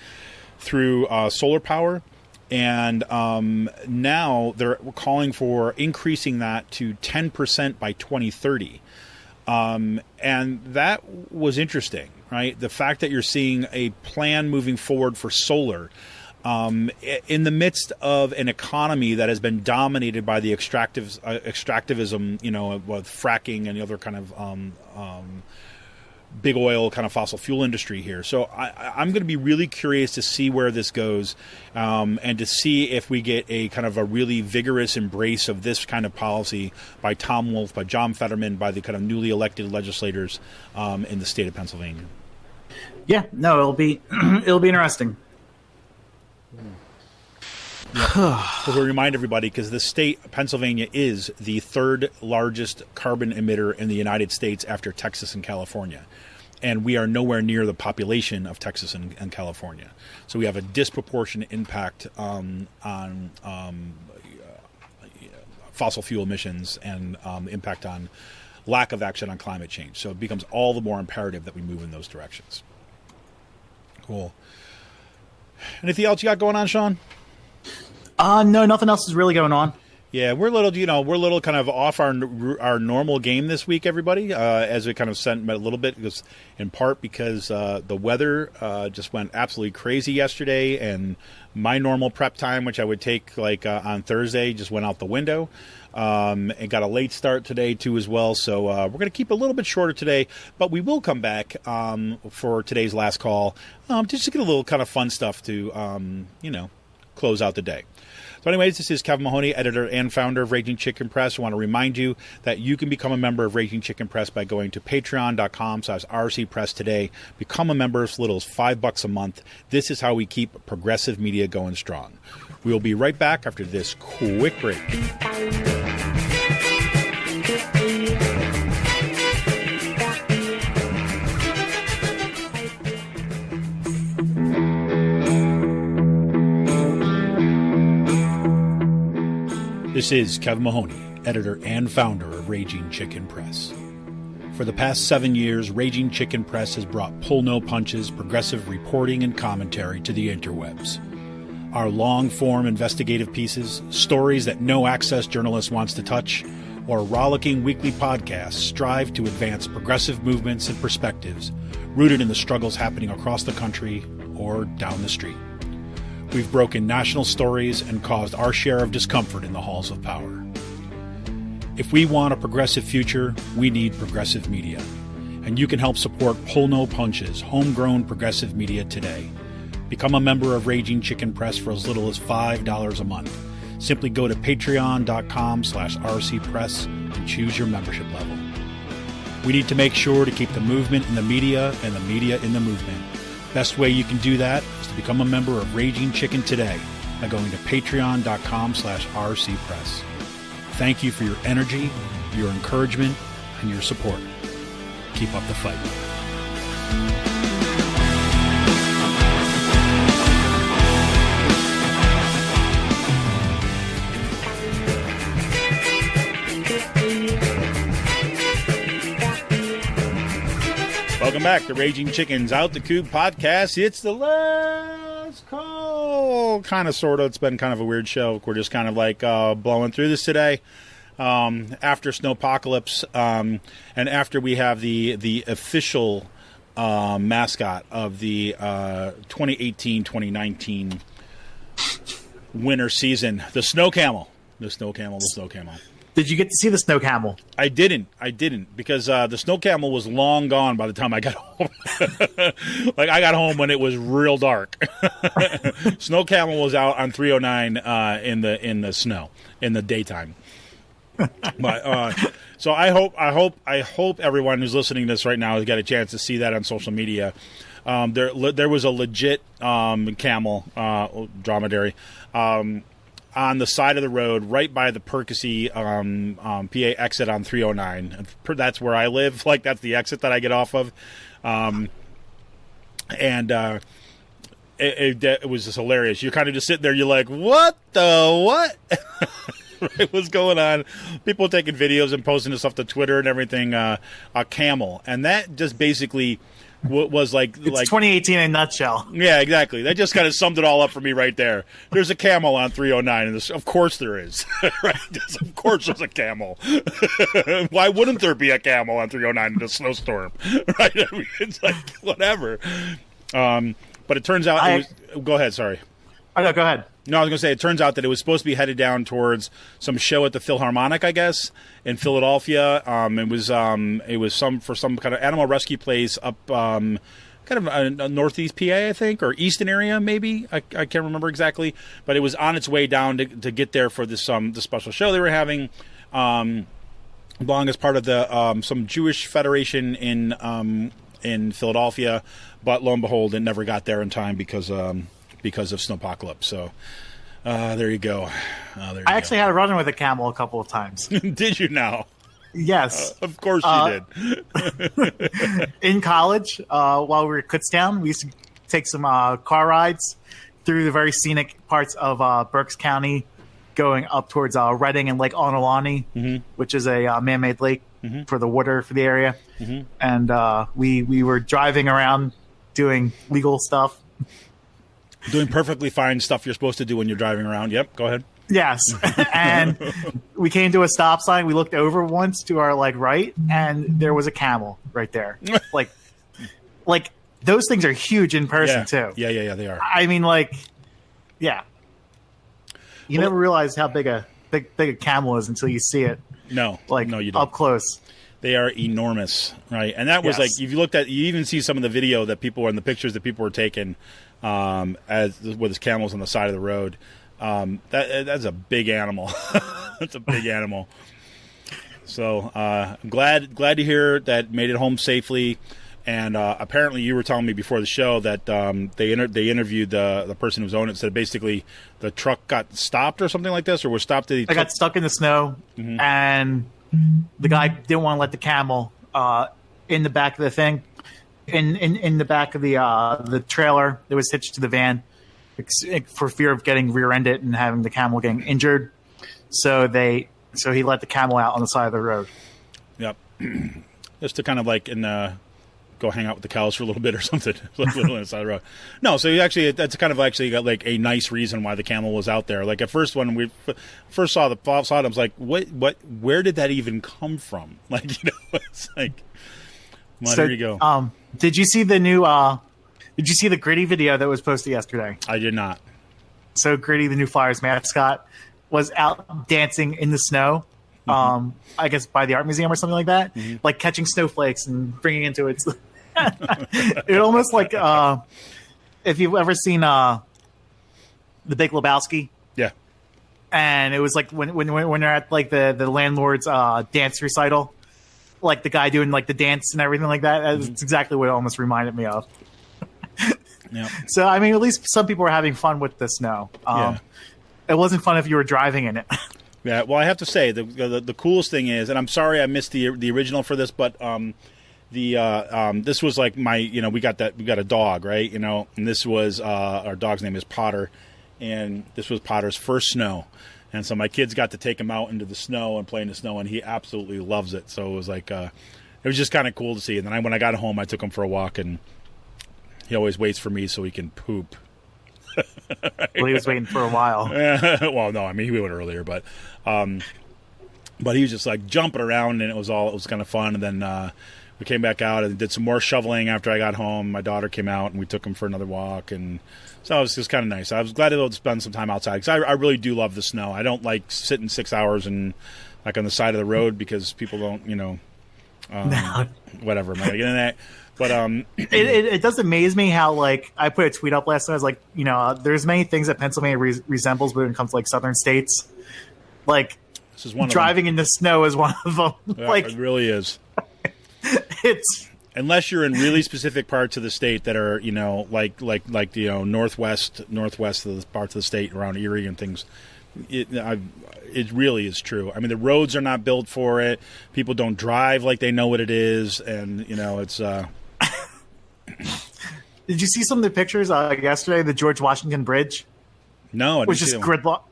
through solar power. And now they're calling for increasing that to 10% by 2030. And that was interesting, right? The fact that you're seeing a plan moving forward for solar in the midst of an economy that has been dominated by the extractivism, with fracking and the other kind of big oil kind of fossil fuel industry here. So I'm going to be really curious to see where this goes, and to see if we get a kind of a really vigorous embrace of this kind of policy by Tom Wolf, by John Fetterman, by the kind of newly elected legislators in the state of Pennsylvania. Yeah, no, it'll be interesting. So we remind everybody, because the state of Pennsylvania is the third largest carbon emitter in the United States after Texas and California. And we are nowhere near the population of Texas and California. So we have a disproportionate impact on fossil fuel emissions and impact on lack of action on climate change. So it becomes all the more imperative that we move in those directions. Cool. Anything else you got going on, Sean? No, nothing else is really going on. Yeah, we're a little kind of off our normal game this week, everybody, as we kind of sent a little bit, in part because the weather just went absolutely crazy yesterday, and my normal prep time, which I would take on Thursday, just went out the window. And got a late start today too as well, so we're going to keep it a little bit shorter today, but we will come back for today's last call just to get a little kind of fun stuff to close out the day. So anyways, this is Kevin Mahoney, editor and founder of Raging Chicken Press. I want to remind you that you can become a member of Raging Chicken Press by going to patreon.com/rcpress today. Become a member as little as $5 a month. This is how we keep progressive media going strong. We will be right back after this quick break. This is Kevin Mahoney, editor and founder of Raging Chicken Press. For the past 7 years, Raging Chicken Press has brought pull-no-punches, progressive reporting and commentary to the interwebs. Our long-form investigative pieces, stories that no-access journalist wants to touch, or rollicking weekly podcasts strive to advance progressive movements and perspectives rooted in the struggles happening across the country or down the street. We've broken national stories and caused our share of discomfort in the halls of power. If we want a progressive future, we need progressive media. And you can help support Pull No Punches, homegrown progressive media today. Become a member of Raging Chicken Press for as little as $5 a month. Simply go to patreon.com/rcpress and choose your membership level. We need to make sure to keep the movement in the media and the media in the movement. Best way you can do that is to become a member of Raging Chicken today by going to patreon.com/rcpress. Thank you for your energy, your encouragement, and your support. Keep up the fight. Welcome back to Raging Chicken's Out the Coop podcast. It's the last call. Kind of, sort of. It's been kind of a weird show. We're just kind of blowing through this today. After Snowpocalypse, and after we have the official mascot of the 2018-2019 winter season, the snow camel. The snow camel. Did you get to see the snow camel? I didn't because the snow camel was long gone by the time I got home. I got home when it was real dark. Snow camel was out on 309 in the snow in the daytime. But so I hope everyone who's listening to this right now has got a chance to see that on social media. There was a legit camel dromedary on the side of the road, right by the Percy PA exit on 309. That's where I live. That's the exit that I get off of. It was just hilarious. You're kind of just sitting there. You're like, what the what? Right, what's going on? People taking videos and posting this stuff to Twitter and everything. A camel, and that just basically was like 2018 in a nutshell. Yeah, exactly. That just kind of summed it all up for me right there. There's a camel on 309, and of course there is. Right? Of course there's a camel. Why wouldn't there be a camel on 309 in a snowstorm? Right? I mean, it's like whatever. But it turns out it was. Go ahead. Sorry. Oh, no, go ahead. No, I was going to say, it turns out that it was supposed to be headed down towards some show at the Philharmonic, I guess, in Philadelphia. It was for some kind of animal rescue place up kind of northeast PA, I think, or eastern area, maybe. I can't remember exactly. But it was on its way down to get there for this the special show they were having, along as part of the some Jewish federation in Philadelphia. But lo and behold, it never got there in time because of snowpocalypse. So there you go. I actually had a run-in with a camel a couple of times. Did you now? Yes. Of course you did. In college, while we were at Kutztown, we used to take some car rides through the very scenic parts of Berks County, going up towards Redding and Lake Onulani, which is a man-made lake for the water for the area. And we were driving around doing legal stuff. Doing perfectly fine stuff you're supposed to do when you're driving around. Yep, go ahead. Yes. And we came to a stop sign. We looked over once to our right, and there was a camel right there. like those things are huge in person too. Yeah, they are. I mean, yeah. You never realize how big a camel is until you see it. No, you don't. Up close. They are enormous, right? And that was if you looked at, you even see some of the video that people and the pictures that people were taking with his camels on the side of the road. That's a big animal. That's a big animal. So I'm glad to hear that made it home safely. And apparently, you were telling me before the show that they interviewed the person who's owned it. Said basically the truck got stopped or something like this, or was stopped. They got stuck in the snow, and the guy didn't want to let the camel in the back of the thing, in the back of the trailer that was hitched to the van, for fear of getting rear-ended and having the camel getting injured. So he let the camel out on the side of the road. Yep, just to kind of go hang out with the cows for a little bit or something, on the side of the road. No, so that's kind of got a nice reason why the camel was out there. Like at first, when we first saw it, I was like, what, where did that even come from? It's like, well, there you go. Did you see the new, did you see the Gritty video that was posted yesterday? I did not. So Gritty, the new Flyers mascot, was out dancing in the snow. I guess by the art museum or something like that, like catching snowflakes and bringing into it. It almost if you've ever seen The Big Lebowski, and it was like when they're at the landlord's dance recital, like the guy doing the dance and everything like that. That's exactly what it almost reminded me of. So I mean, at least some people were having fun with the snow. It wasn't fun if you were driving in it. Yeah, well, I have to say the coolest thing is, and I'm sorry I missed the original for this, but this was like my, we got a dog, right, and this was our dog's name is Potter, and this was Potter's first snow, and so my kids got to take him out into the snow and play in the snow, and he absolutely loves it. So it was it was just kind of cool to see. And then when I got home, I took him for a walk, and he always waits for me so he can poop. Right? Well, he was waiting for a while. Well, no, I mean, he went earlier, but he was just jumping around, and it was kind of fun. And then we came back out and did some more shoveling after I got home. My daughter came out, and we took him for another walk, and so it was just kind of nice. I was glad to be able to spend some time outside because I really do love the snow. I don't like sitting 6 hours and on the side of the road because people don't, whatever. Am I gonna get in that? But it does amaze me how I put a tweet up last night. I was like, there's many things that Pennsylvania resembles when it comes to southern states. This is one driving in the snow is one of them. Yeah, it really is. It's unless you're in really specific parts of the state that are northwest of the parts of the state around Erie and things. It really is true. I mean, the roads are not built for it. People don't drive like they know what it is, and it's. Did you see some of the pictures yesterday? The George Washington Bridge. No, I didn't was just gridlock.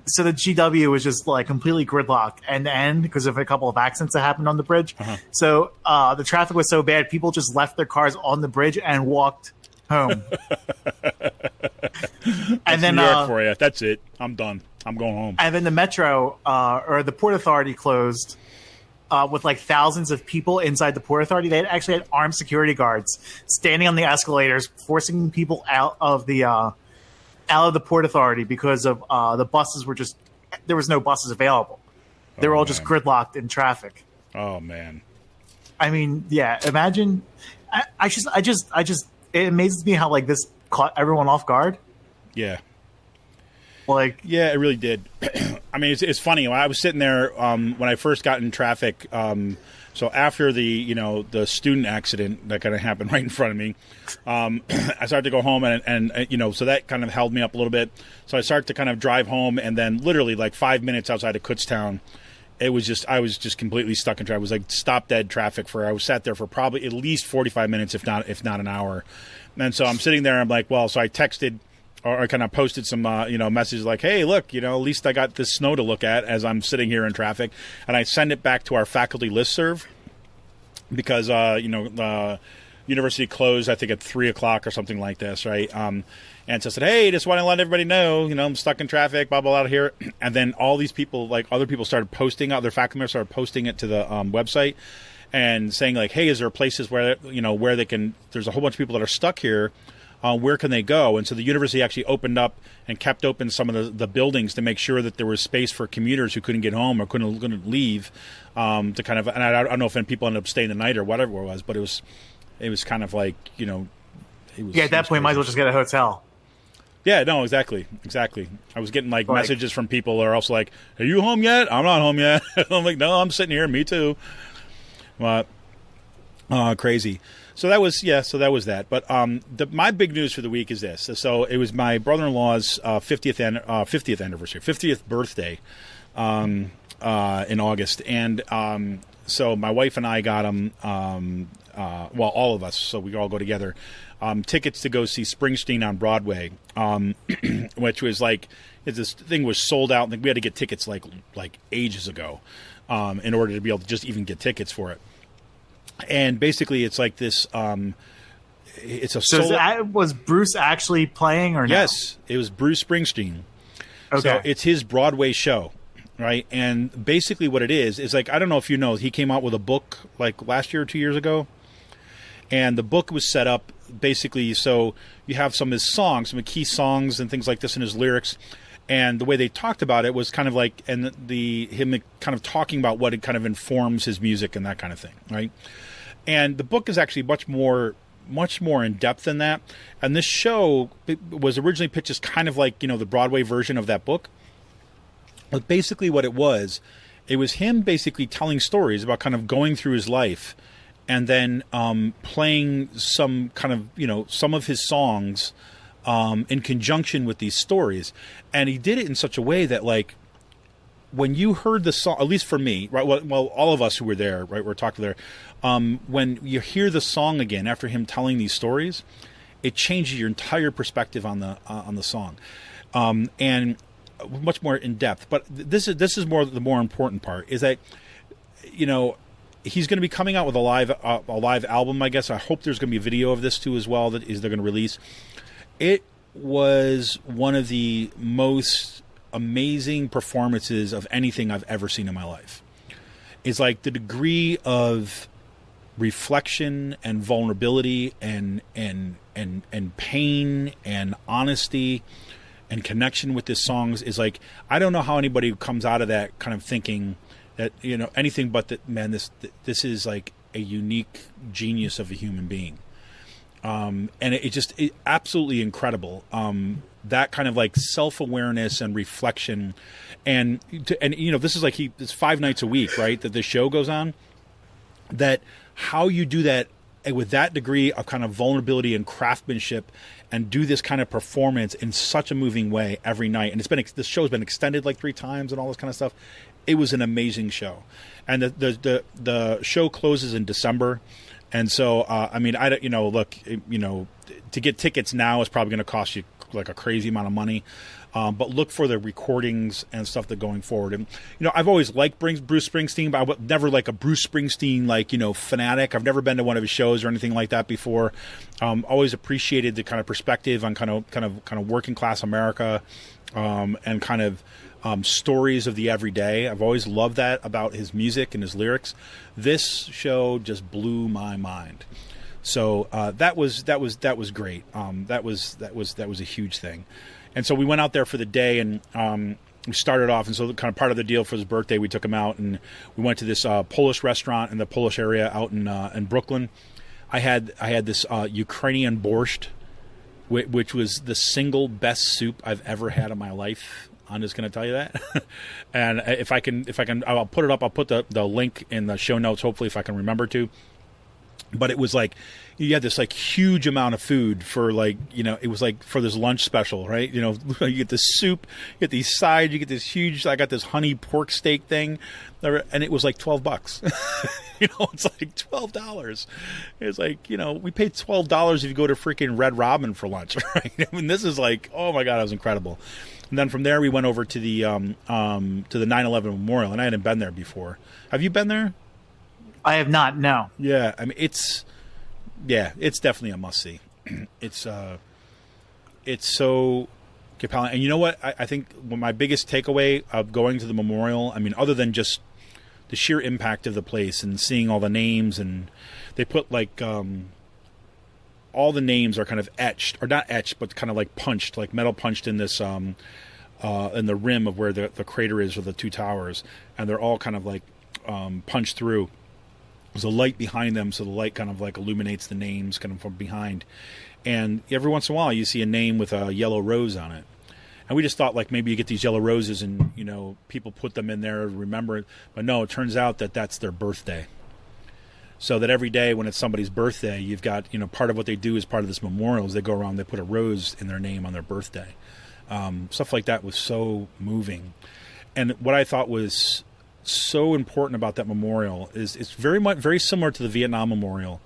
So the GW was just like completely gridlocked end to end because of a couple of accidents that happened on the bridge. So the traffic was so bad, people just left their cars on the bridge and walked home. And then New York for you. That's it. I'm done. I'm going home. And then the metro or the Port Authority closed with like thousands of people inside the Port Authority. They actually had armed security guards standing on the escalators, forcing people out of the Port Authority because of the buses were just there was no buses available. They were all just gridlocked in traffic. Oh man. I mean, yeah. Imagine. I just. It amazes me how like this caught everyone off guard. Yeah. Like, yeah, it really did. I mean, it's funny. When I was sitting there when I first got in traffic, so after the student accident that kind of happened right in front of me, I started to go home and so that kind of held me up a little bit. So I started to kind of drive home, and then literally like 5 minutes outside of Kutztown, I was just completely stuck in traffic. It was like stop dead traffic I was sat there for probably at least 45 minutes, if not an hour. And so I'm sitting there. I'm like, well, so I texted. Or I kind of posted some, messages like, hey, look, at least I got this snow to look at as I'm sitting here in traffic. And I send it back to our faculty listserv because, the university closed, I think, at 3 o'clock or something like this, right? And so I said, hey, just want to let everybody know, I'm stuck in traffic, blah, blah, out of here. And then all these people, like other people started posting, other faculty members started posting it to the website and saying like, hey, is there places where, where they can, there's a whole bunch of people that are stuck here. Where can they go? And so the university actually opened up and kept open some of the buildings to make sure that there was space for commuters who couldn't get home or couldn't leave to kind of. And I don't know if people ended up staying the night or whatever it was, but it was kind of like it was. Yeah, at that point, might as well just get a hotel. Yeah, no, exactly. I was getting like messages from people that are also like, "Are you home yet? I'm not home yet." I'm like, "No, I'm sitting here. Me too." But crazy. So that was that. But my big news for the week is this. So it was my brother-in-law's 50th birthday in August, and so my wife and I got him. All of us. So we all go together. Tickets to go see Springsteen on Broadway, which was like this thing was sold out. We had to get tickets like ages ago in order to be able to just even get tickets for it. And basically, it's like this. It's a was Bruce actually playing or no? Yes, it was Bruce Springsteen. Okay, so it's his Broadway show, right? And basically, what it is like I don't know if you know, he came out with a book like last year or 2 years ago, and the book was set up basically so you have some of his songs, some key songs and things like this in his lyrics. And the way they talked about it was kind of like, and him kind of talking about what it kind of informs his music and that kind of thing, right? And the book is actually much more in depth than that. And this show was originally pitched as kind of like, the Broadway version of that book. But basically what it was him basically telling stories about kind of going through his life and then playing some kind of, some of his songs in conjunction with these stories. And he did it in such a way that, like, when you heard the song, at least for me, right? Well, all of us who were there, right? We're talking there. When you hear the song again after him telling these stories, it changes your entire perspective on the song, and much more in depth. But this is more the more important part is that, he's going to be coming out with a live album. I guess I hope there's going to be a video of this too as well that they're going to release. It was one of the most amazing performances of anything I've ever seen in my life. It's like the degree of reflection and vulnerability and pain and honesty and connection with his songs is like, I don't know how anybody comes out of that kind of thinking that, anything but that, man, this is like a unique genius of a human being. And it absolutely incredible. That kind of like self-awareness and reflection, and this is like it's 5 nights a week, right? That the show goes on. That how you do that with that degree of kind of vulnerability and craftsmanship, and do this kind of performance in such a moving way every night. And this show's been extended like 3 times and all this kind of stuff. It was an amazing show, and the show closes in December. And so, to get tickets now is probably going to cost you like a crazy amount of money. But look for the recordings and stuff that going forward. And, I've always liked Bruce Springsteen, but I was never like a Bruce Springsteen, fanatic. I've never been to one of his shows or anything like that before. Always appreciated the kind of perspective on kind of working class America, and kind of stories of the everyday. I've always loved that about his music and his lyrics. This show just blew my mind. So that was great. That was a huge thing. And so we went out there for the day, and we started off. And so kind of part of the deal for his birthday, we took him out, and we went to this Polish restaurant in the Polish area out in Brooklyn. I had this Ukrainian borscht, which was the single best soup I've ever had in my life. I'm just going to tell you that. And if I can, I'll put it up. I'll put the link in the show notes, hopefully, if I can remember to. But it was like, you had this like huge amount of food for it was like for this lunch special, right? You get the soup, you get these sides, you get this huge, I got this honey pork steak thing, and it was like $12. It's like $12. It's like, we paid $12 if you go to freaking Red Robin for lunch, right? I mean, this is like, oh my God, it was incredible. And then from there, we went over to the 9/11 memorial, and I hadn't been there before. Have you been there? I have not, no. Yeah, I mean, it's definitely a must-see. It's so compelling. And you know what? I think my biggest takeaway of going to the memorial, I mean, other than just the sheer impact of the place and seeing all the names, and they put all the names are kind of etched, or not etched, but kind of like punched, like metal punched in this in the rim of where the crater is of the two towers, and they're all kind of like punched through. There's a light behind them, so the light kind of like illuminates the names kind of from behind. And every once in a while, you see a name with a yellow rose on it. And we just thought like maybe you get these yellow roses and, people put them in there to remember it. But no, it turns out that that's their birthday. So that every day when it's somebody's birthday, you've got, part of what they do as part of this memorial is they go around, they put a rose in their name on their birthday. Stuff like that was so moving. And what I thought was so important about that memorial is it's very similar to the Vietnam Memorial,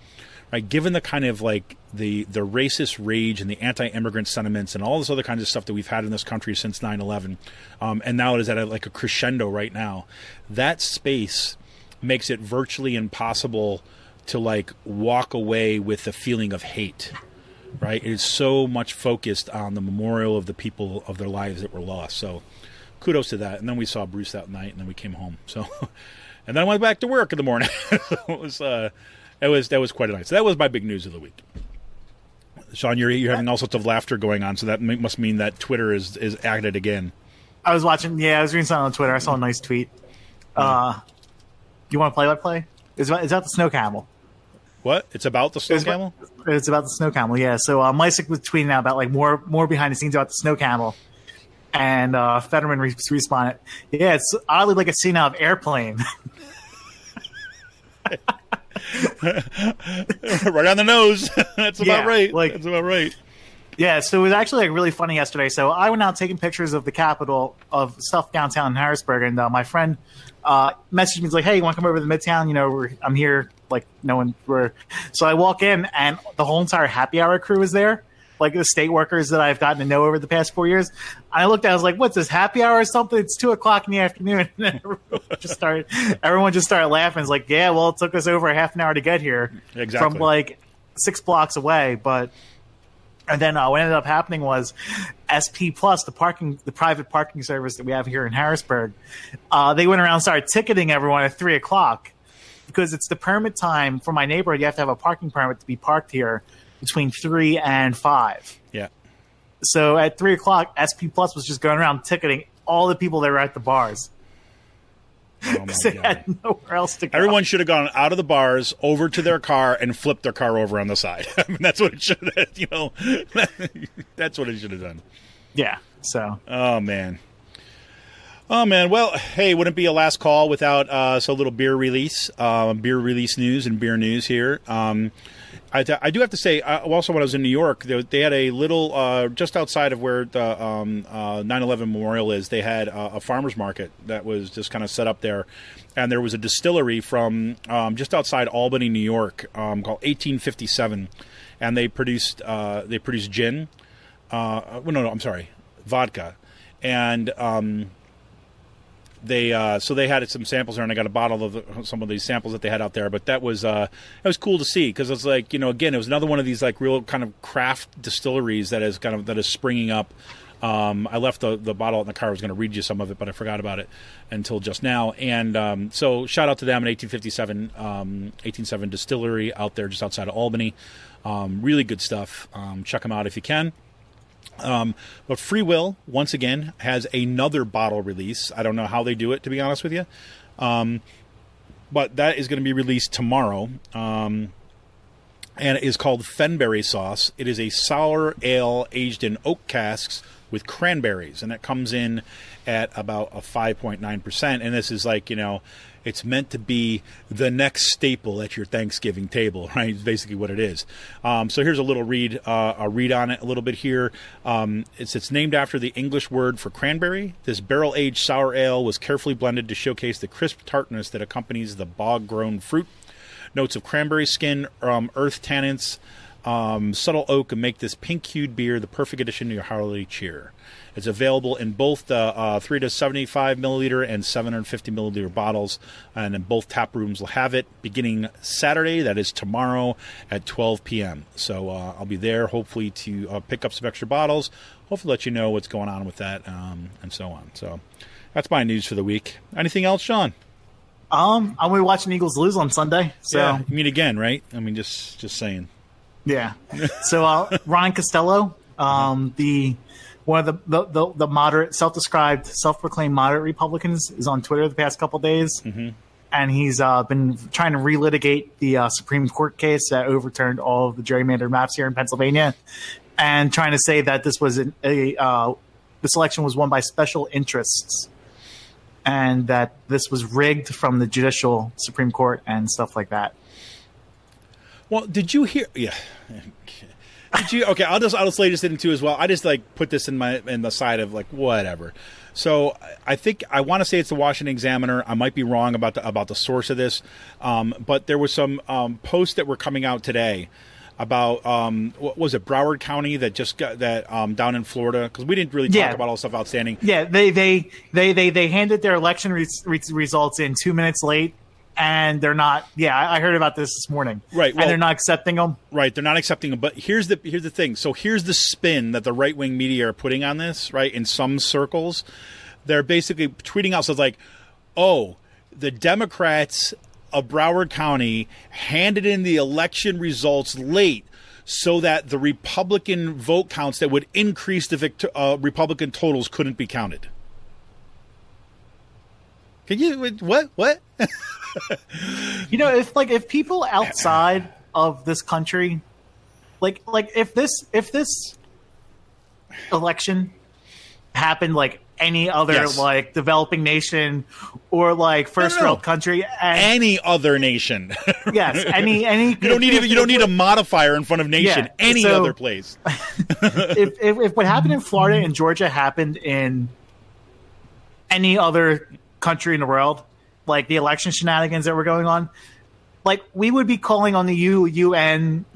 right? Given the kind of like the racist rage and the anti-immigrant sentiments and all this other kinds of stuff that we've had in this country since 9/11, and now it is at a crescendo right now. That space makes it virtually impossible to like walk away with the feeling of hate, right? It is so much focused on the memorial of the people of their lives that were lost. So kudos to that. And then we saw Bruce that night, and then we came home. So, and then I went back to work in the morning. That was quite a night. So that was my big news of the week. Sean, you're having all sorts of laughter going on, so that must mean that Twitter is at it again. I was watching. Yeah, I was reading something on Twitter. I saw a nice tweet. You want to play-by-play? It's about the snow camel. What? It's about the snow camel? It's about the snow camel. Yeah. So Mysik was tweeting out about like more behind the scenes about the snow camel. And Fetterman responded, yeah, it's oddly like a scene out of Airplane. Right on the nose. That's about right. That's about right. Yeah, so it was actually like really funny yesterday. So I went out taking pictures of the Capitol, of stuff downtown in Harrisburg, and my friend messaged me, he's like, hey, you want to come over to the Midtown? I'm here, like, no one. So I walk in, and the whole entire happy hour crew is there. Like the state workers that I've gotten to know over the past 4 years. I looked at it, I was like, what's this, happy hour or something? It's 2:00 in the afternoon. And everyone just started laughing. It's like, yeah, well, it took us over a half an hour to get here. Exactly. From like 6 blocks away. And then what ended up happening was SP Plus, the private parking service that we have here in Harrisburg, they went around and started ticketing everyone at 3:00 because it's the permit time for my neighborhood. You have to have a parking permit to be parked here between 3 and 5. Yeah. So at 3:00, SP Plus was just going around ticketing all the people that were at the bars. Because they had nowhere else to go. Everyone should have gone out of the bars over to their car and flipped their car over on the side. I mean, that's what it should have. That's what it should have done. Yeah. So. Oh man. Well, hey, wouldn't be a last call without a little beer release news and beer news here. I do have to say, also when I was in New York, they had a little, just outside of where the 9/11 Memorial is, they had a farmer's market that was just kind of set up there. And there was a distillery from just outside Albany, New York, called 1857. And they produced gin. no, I'm sorry, vodka, and they had some samples there, and I got a bottle of some of these samples that they had out there. But that was cool to see, because it's like, again, it was another one of these like real kind of craft distilleries that is springing up. I left the bottle in the car. I was going to read you some of it, but I forgot about it until just now. And so shout out to them at 1857 Distillery out there just outside of Albany. Really good stuff. Check them out if you can. But Free Will, once again, has another bottle release. I don't know how they do it, to be honest with you. But that is going to be released tomorrow. And it is called Fenberry Sauce. It is a sour ale aged in oak casks with cranberries, and it comes in at about a 5.9%. And this is like, it's meant to be the next staple at your Thanksgiving table, right? It's basically what it is. So here's a little read on it a little bit here. It's named after the English word for cranberry. This barrel-aged sour ale was carefully blended to showcase the crisp tartness that accompanies the bog-grown fruit. Notes of cranberry skin, earth tannins, subtle oak, and make this pink-hued beer the perfect addition to your holiday cheer. It's available in both the 3 to 75 milliliter and 750 milliliter bottles, and in both tap rooms will have it beginning Saturday. That is tomorrow at 12 p.m. So I'll be there, hopefully to pick up some extra bottles. Hopefully let you know what's going on with that, and so on. So that's my news for the week. Anything else, Sean? I'm going to be watching Eagles lose on Sunday. So yeah, you mean again, right? I mean, just saying. Yeah. So Ryan Costello, one of the moderate, self-proclaimed moderate Republicans, is on Twitter the past couple of days, and he's been trying to relitigate the Supreme Court case that overturned all of the gerrymandered maps here in Pennsylvania, and trying to say that this was this election was won by special interests, and that this was rigged from the judicial Supreme Court and stuff like that. Well, did you hear? Yeah. Did you? Okay, I'll just lay this into as well. I just put this in the side of whatever. So I think I want to say it's the Washington Examiner. I might be wrong about the source of this, but there was some posts that were coming out today about what was it, Broward County, that just got that down in Florida, because we didn't really talk about all the stuff outstanding. Yeah, they handed their election results in 2 minutes late. And they're not. Yeah, I heard about this morning. Right, well, and they're not accepting them. Right, they're not accepting them. But here's the thing. So here's the spin that the right wing media are putting on this. Right, in some circles, they're basically tweeting out stuff like, "Oh, the Democrats of Broward County handed in the election results late, so that the Republican vote counts that would increase the Republican totals couldn't be counted." Can you what? If people outside of this country, if this election happened any other developing nation or first world country, any other nation, yes, any you don't need a modifier in front of nation, other place. if what happened in Florida and Georgia happened in any other country in the world, the election shenanigans that were going on, we would be calling on the UN,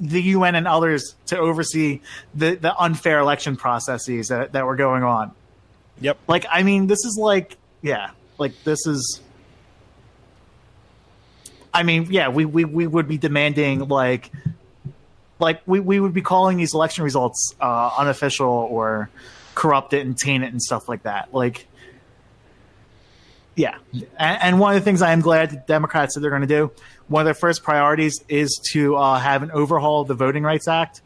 the UN and others to oversee the unfair election processes that were going on. Yep. This is we would be demanding we would be calling these election results unofficial or corrupted and tainted and stuff like that. Yeah. And one of the things I am glad the Democrats said they're going to do, one of their first priorities is to have an overhaul of the Voting Rights Act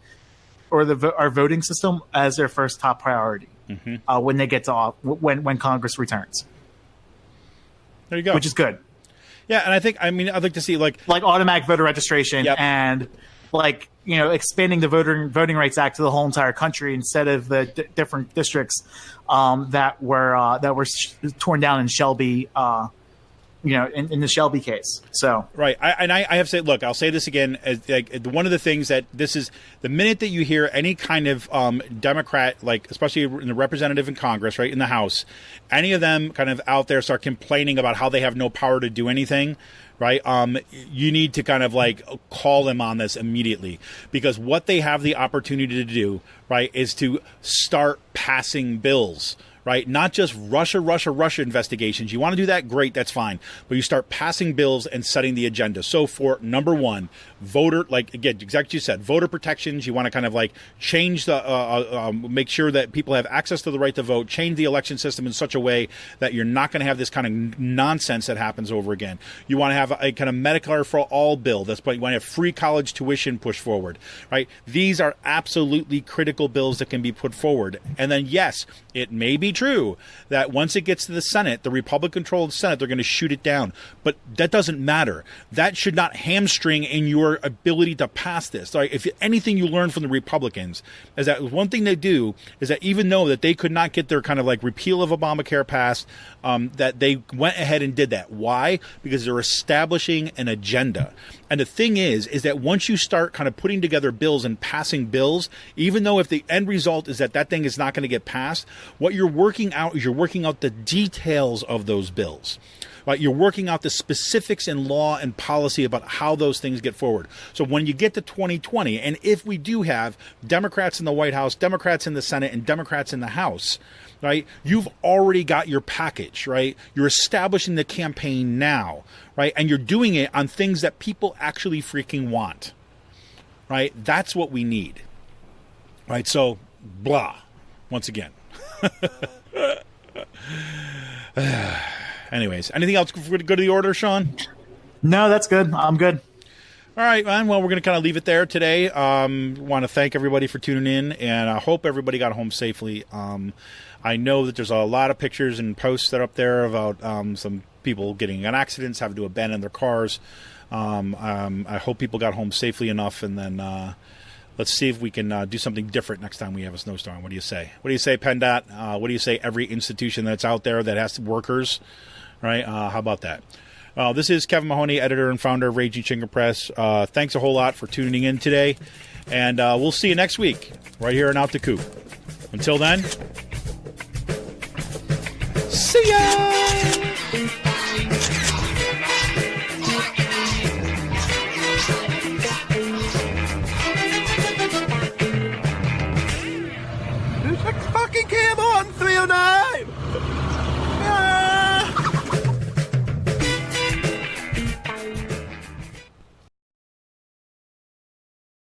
or our voting system as their first top priority when they get to when Congress returns. There you go. Which is good. Yeah, and I'd like to see automatic voter registration and expanding the Voting Rights Act to the whole entire country instead of the different districts that were torn down in Shelby in the Shelby case. So right, I have said, look, I'll say this again. One of the things that this is, the minute that you hear any kind of Democrat, like especially in the representative in Congress, right, in the House, any of them kind of out there start complaining about how they have no power to do anything, right? You need to kind of like call them on this immediately, because what they have the opportunity to do, right, is to start passing bills. Right, not just Russia investigations. You want to do that, great, that's fine. But you start passing bills and setting the agenda. So for number one, voter, like again, exactly you said, voter protections. You want to kind of like change the, make sure that people have access to the right to vote. Change the election system in such a way that you're not going to have this kind of nonsense that happens over again. You want to have a kind of Medicare-for-all bill. That's what you want to have, free college tuition pushed forward. Right, these are absolutely critical bills that can be put forward. And then yes, it may be true that once it gets to the Senate, the Republican-controlled Senate, they're going to shoot it down. But that doesn't matter. That should not hamstring in your ability to pass this. Right? If anything you learn from the Republicans is that one thing they do is that even though that they could not get their kind of like repeal of Obamacare passed, that they went ahead and did that. Why? Because they're establishing an agenda. And the thing is that once you start kind of putting together bills and passing bills, even though if the end result is that that thing is not going to get passed, what you're working out is you're working out the details of those bills. Right? You're working out the specifics in law and policy about how those things get forward. So when you get to 2020, and if we do have Democrats in the White House, Democrats in the Senate, and Democrats in the House, right, you've already got your package, right? You're establishing the campaign now, right? And you're doing it on things that people actually freaking want, right? That's what we need, right? So, blah, once again. Anyways, anything else for go to the order, Sean? No, that's good. I'm good. All right, man. Well, we're going to kind of leave it there today. Want to thank everybody for tuning in, and I hope everybody got home safely. I know that there's a lot of pictures and posts that are up there about some people getting in accidents, having to abandon their cars. I hope people got home safely enough, and then let's see if we can do something different next time we have a snowstorm. What do you say? What do you say, PennDOT? What do you say, every institution that's out there that has workers, right? How about that? This is Kevin Mahoney, editor and founder of Raging Chicken Press. Thanks a whole lot for tuning in today, and we'll see you next week right here on Out the Coop. Until then, see ya! Fucking came on 309!